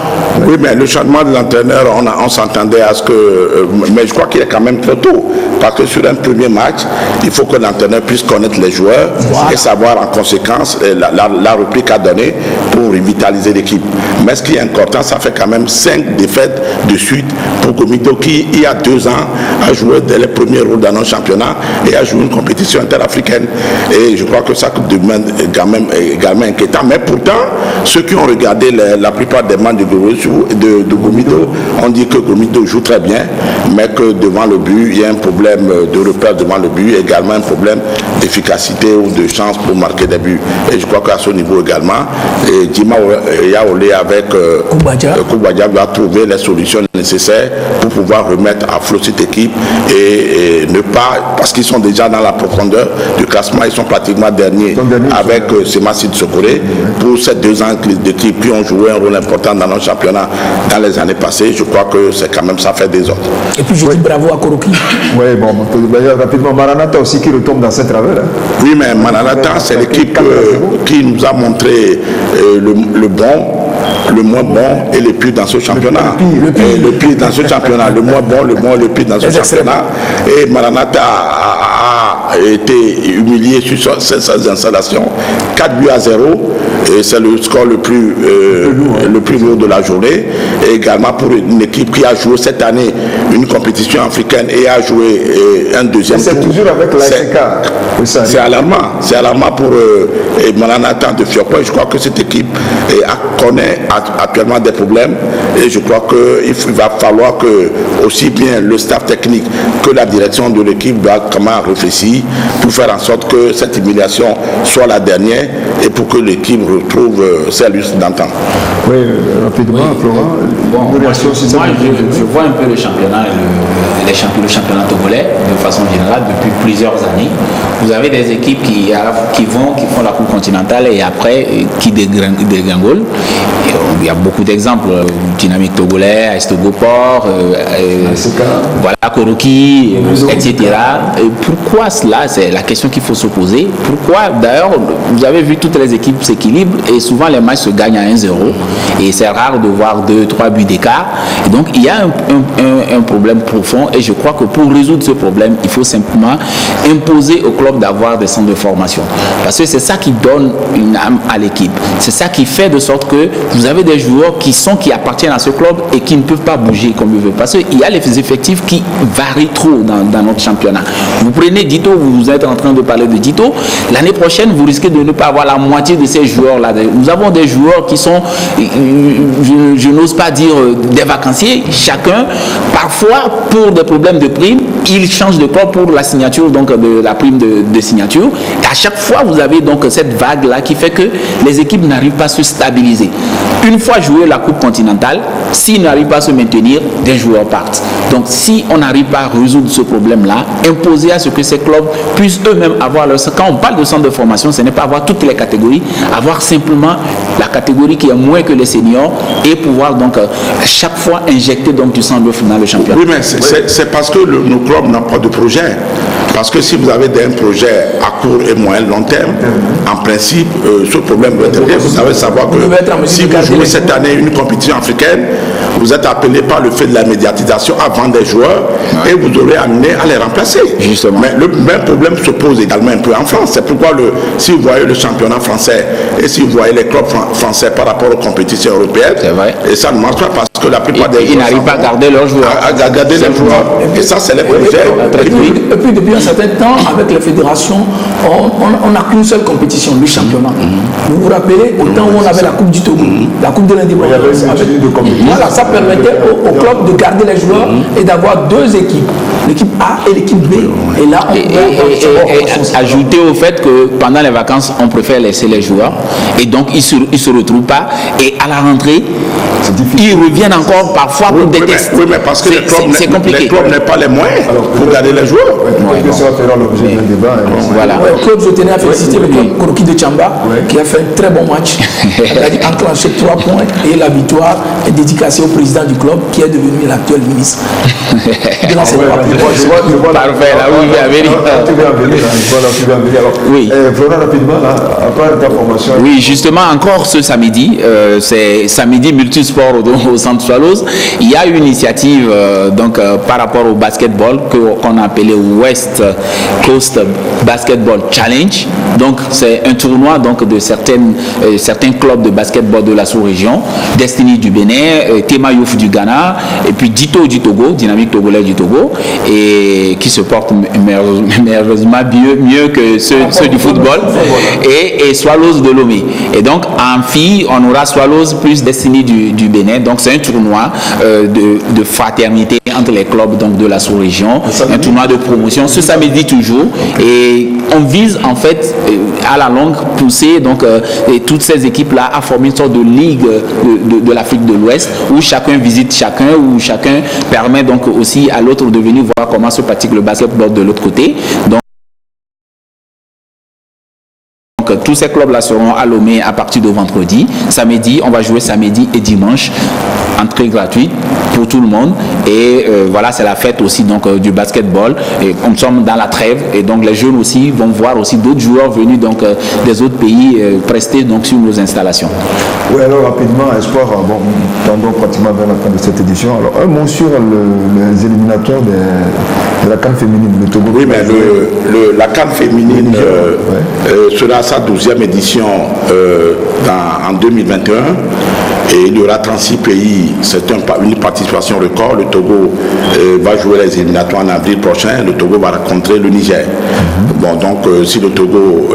S2: Oui, mais le changement de l'entraîneur, on s'entendait à ce que... mais je crois qu'il est quand même trop tôt. Parce que sur un premier match, il faut que l'entraîneur puisse connaître les joueurs et savoir en conséquence la réplique à donner pour revitaliser l'équipe. Mais ce qui est important, ça fait quand même 5 défaites de suite pour Gomido qui, il y a 2 ans, a joué dès les premiers rôles dans notre championnat et a joué une compétition interafricaine. Et je crois que ça demande également inquiétant. Mais pourtant, ceux qui ont regardé la plupart des matchs de Gomido ont dit que Gomido joue très bien, mais que devant le but, il y a un problème de repère devant le but, également un problème d'efficacité ou de chance pour marquer des buts. Et je crois qu'à ce niveau également, Djima Yaolé avec Koubadja doit trouver les solutions nécessaires pour pouvoir remettre à flot cette équipe et ne pas, parce qu'ils sont déjà dans la profondeur du classement, ils sont pratiquement derniers avec Semassid Sokoré pour ces 2 ans d'équipe qui ont joué un rôle important dans notre championnat dans les années passées. Je crois que c'est quand même ça fait des autres.
S4: Et puis je dis bravo à Koroki.
S1: Oui, bon, rapidement, Maranatha aussi qui retombe dans cette travers. Hein.
S2: Oui, mais Maranatha, c'est l'équipe qui nous a montré le bon, le moins bon et le pire dans ce championnat. Le pire dans ce championnat, le moins bon, le pire dans ce championnat. Et Maranatha a été humilié sur ces installations. 4 buts à 0. Et c'est le score le plus lourd de la journée. Et également pour une équipe qui a joué cette année une compétition africaine et a joué un deuxième tour.
S1: C'est toujours avec l'ASK.
S2: C'est alarmant. C'est alarmant pour Maranatha de Fiokpo. Je crois que cette équipe connaît actuellement des problèmes. Et je crois qu'il va falloir que aussi bien le staff technique que la direction de l'équipe doit comment réfléchir pour faire en sorte que cette humiliation soit la dernière et pour que l'équipe retrouve ses lustres d'antan.
S1: Oui, rapidement, Florent.
S3: Je vois un peu le championnat, le championnat togolais de façon générale depuis plusieurs années. Vous avez des équipes qui font la Coupe continentale et après qui dégringolent. Il y a beaucoup d'exemples. Dynamique togolais, AS Togoport, voilà, Koroki, etc. Et pourquoi cela? C'est la question qu'il faut se poser. Pourquoi? D'ailleurs, vous avez vu toutes les équipes s'équilibrent et souvent les matchs se gagnent à 1-0 et c'est rare de voir 2-3 buts d'écart. Et donc il y a un problème profond et je crois que pour résoudre ce problème, il faut simplement imposer au club d'avoir des centres de formation. Parce que c'est ça qui donne une âme à l'équipe. C'est ça qui fait de sorte que vous avez des joueurs qui appartiennent à ce club et qui ne peuvent pas bouger comme ils veulent. Parce qu'il y a les effectifs qui varient trop dans notre championnat. Vous prenez Dito, vous êtes en train de parler de Dito. L'année prochaine, vous risquez de ne pas avoir la moitié de ces joueurs-là. Nous avons des joueurs qui sont, je n'ose pas dire des vacanciers, chacun, parfois pour des problèmes de prime, il change de club pour la signature, donc de la prime de signature. Et à chaque fois, vous avez donc cette vague-là qui fait que les équipes n'arrivent pas à se stabiliser. Une fois joué la Coupe continentale, s'ils n'arrivent pas à se maintenir, des joueurs partent. Donc si on n'arrive pas à résoudre ce problème-là, imposer à ce que ces clubs puissent eux-mêmes avoir leur... Quand on parle de centre de formation, ce n'est pas avoir toutes les catégories, avoir simplement la catégorie qui est moins que les seniors et pouvoir donc à chaque fois injecter donc du sang d'œuf dans le championnat.
S2: Oui, mais c'est parce que nos clubs n'ont pas de projet. Parce que si vous avez un projet à court et moyen long terme, en principe, ce problème doit être réglé. Vous savez savoir que si vous jouez cette année une compétition africaine, vous êtes appelé par le fait de la médiatisation à vendre des joueurs et vous aurez amené à les remplacer. Justement. Mais le même problème se pose également un peu en France. C'est pourquoi si vous voyez le championnat français et si vous voyez les clubs français par rapport aux compétitions européennes, et ça ne marche pas parce que la plupart des
S3: ils n'arrivent pas à garder leurs joueurs.
S2: À garder les joueurs. Et ça, c'est les projets.
S4: Et puis depuis un certain temps, avec les fédérations, on n'a qu'une seule compétition, le championnat. Vous vous rappelez, au temps où on avait la Coupe du Togo, la Coupe de l'Indépendance, voilà, ça permettait au club de garder les joueurs et d'avoir deux équipes, l'équipe A et l'équipe B. Et là, on
S3: et ajouter au fait que pendant les vacances, on préfère laisser les joueurs et donc ils se retrouvent pas. Et à la rentrée, ils reviennent encore parfois pour des tests.
S2: Oui, mais parce que les clubs n'ont pas les moyens pour garder les joueurs.
S1: Ça fera l'objet d'un débat.
S4: Voilà. Claude, je tenais à féliciter le club Koroki de Tchamba qui a fait un très bon match. Il a enclenché 3 points et la victoire est dédicacée au président du club qui est devenu l'actuel ministre.
S3: Parfait, là où il va venir.
S1: Oui. Florent, rapidement, après ta formation.
S3: Oui, justement, encore ce samedi, c'est samedi multisport au Centre Swallows. Il y a une initiative par rapport au basketball qu'on a appelé West Coast Basketball Challenge. Donc, c'est un tournoi de certains clubs de basketball de la sous-région, Destiny du Bénin, Tema Youf du Ghana, et puis Dito du Togo, Dynamique Togolais du Togo, et qui se portent merveilleusement mieux que ceux du football, et Swallows de Lomé. Et donc, en filles, on aura Swallows plus Destiny du Bénin. Donc, c'est un tournoi de fraternité entre les clubs de la sous-région, un tournoi de promotion, ce samedi toujours. Et on vise en fait à la longue pousser toutes ces équipes-là à former une sorte de ligue de l'Afrique de l'Ouest où chacun visite chacun, où chacun permet donc aussi à l'autre de venir voir comment se pratique le basketball de l'autre côté. Donc, tous ces clubs-là seront à Lomé à partir de vendredi. Samedi, on va jouer samedi et dimanche. Entrée gratuite pour tout le monde. Et voilà, c'est la fête aussi du basketball. Et nous sommes dans la trêve. Et donc les jeunes aussi vont voir aussi d'autres joueurs venus des autres pays prester sur nos installations.
S1: Oui, alors rapidement, Espoir, tendons pratiquement vers la fin de cette édition. Alors un mot sur les éliminatoires de la CAN féminine, le Togo.
S2: Oui, mais la CAN féminine sera sa 12e édition en 2021. Et il y aura 36 pays, c'est une participation record. Le Togo va jouer les éliminatoires en avril prochain. Le Togo va rencontrer le Niger. Bon, donc si le Togo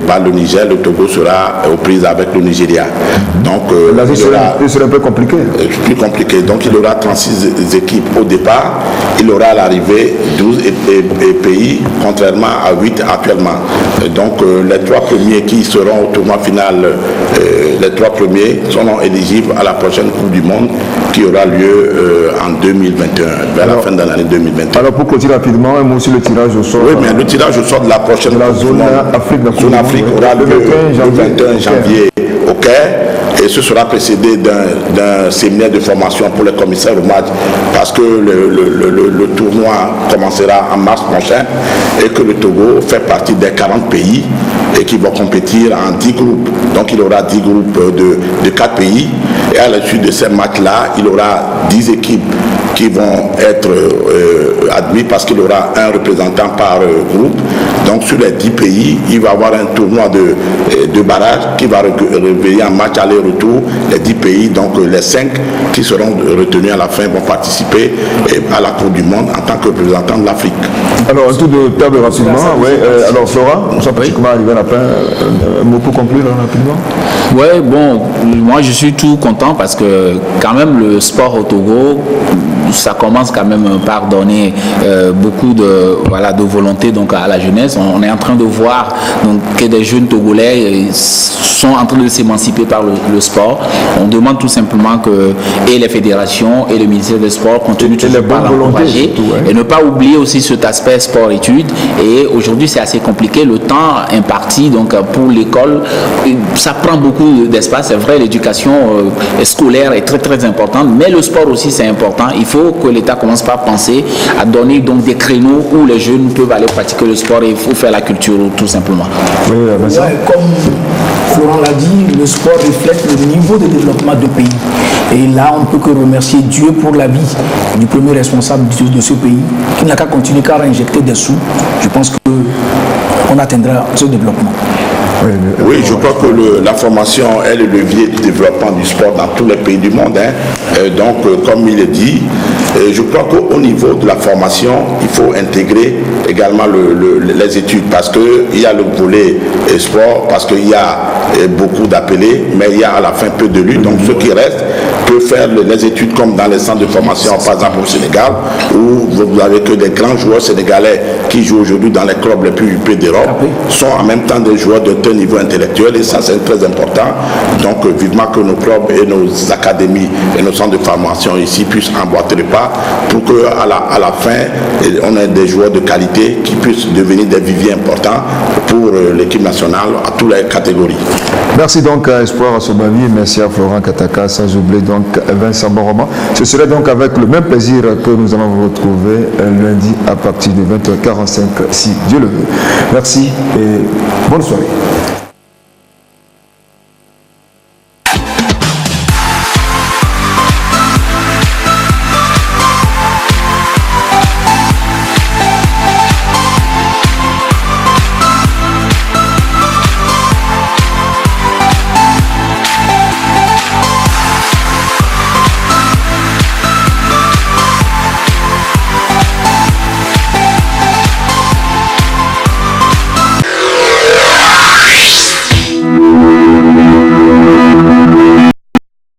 S2: bat le Niger, le Togo sera aux prises avec le Nigeria. Donc
S1: c'est un peu compliqué.
S2: Plus compliqué. Donc il y aura 36 équipes au départ. Il y aura à l'arrivée 12 pays, contrairement à 8 actuellement. Donc les 3 premiers qui seront au tournoi final, les 3 premiers seront éligibles à la prochaine Coupe du Monde qui aura lieu en 2021, vers la fin de l'année 2021.
S1: Alors pour clôturer rapidement, un mot sur le tirage au sort.
S2: Oui, mais le tirage au sort de la prochaine
S1: zone Afrique
S2: aura lieu le 21 janvier au Caire. Et ce sera précédé d'un séminaire de formation pour les commissaires au match parce que le tournoi commencera en mars prochain et que le Togo fait partie des 40 pays et qui vont compétir en 10 groupes. Donc il y aura 10 groupes de 4 pays et à la suite de ces matchs-là, il y aura 10 équipes qui vont être admis parce qu'il y aura un représentant par groupe. Donc sur les 10 pays, il va y avoir un tournoi de barrage qui va réveiller en match aller-retour les 10 pays. Donc les 5 qui seront retenus à la fin vont participer à la Coupe du Monde en tant que représentant de l'Afrique.
S1: Alors un tour de table rapidement. Alors Flora, nous sommes pratiquement arrivés à la fin. Un mot pour conclure rapidement.
S3: Oui, bon, moi je suis tout content parce que quand même le sport au Togo ça commence quand même par donner beaucoup de volonté donc à la jeunesse. On est en train de voir donc que des jeunes Togolais sont en train de s'émanciper par le sport. On demande tout simplement que et les fédérations et le ministère des Sports continuent toujours par l'encourager et ne pas oublier aussi cet aspect sport-études. Et aujourd'hui, c'est assez compliqué. Le temps imparti donc pour l'école, ça prend beaucoup d'espace. C'est vrai, l'éducation scolaire est très très importante, mais le sport aussi c'est important. Il faut que l'État commence par penser à donner donc des créneaux où les jeunes peuvent aller pratiquer le sport et il faut faire la culture tout simplement.
S4: Oui, comme Florent l'a dit, le sport reflète le niveau de développement du pays. Et là, on ne peut que remercier Dieu pour la vie du premier responsable de ce pays, qui n'a qu'à continuer qu'à injecter des sous. Je pense qu'on atteindra ce développement.
S2: Oui, je crois que la formation est le levier du développement du sport dans tous les pays du monde. Donc, comme il est dit, je crois qu'au niveau de la formation, il faut intégrer également les études parce qu'il y a le volet sport, parce qu'il y a beaucoup d'appelés, mais il y a à la fin peu de lutte. Donc, ceux qui restent peuvent faire les études comme dans les centres de formation, par exemple au Sénégal, où vous n'avez que des grands joueurs sénégalais qui jouent aujourd'hui dans les clubs les plus huppés d'Europe, sont en même temps des joueurs de tel niveau intellectuel, et ça c'est très important. Donc vivement que nos clubs et nos académies et nos centres de formation ici puissent emboîter le pas pour qu'à la fin on ait des joueurs de qualité qui puissent devenir des viviers importants pour l'équipe nationale à toutes les catégories.
S1: Merci donc à Espoir Assobavi, merci à Florent Kataka, sans oublier donc Vincent Boroma. Ce serait donc avec le même plaisir que nous allons vous retrouver lundi à partir de 20h45 si Dieu le veut. Merci et bonne soirée.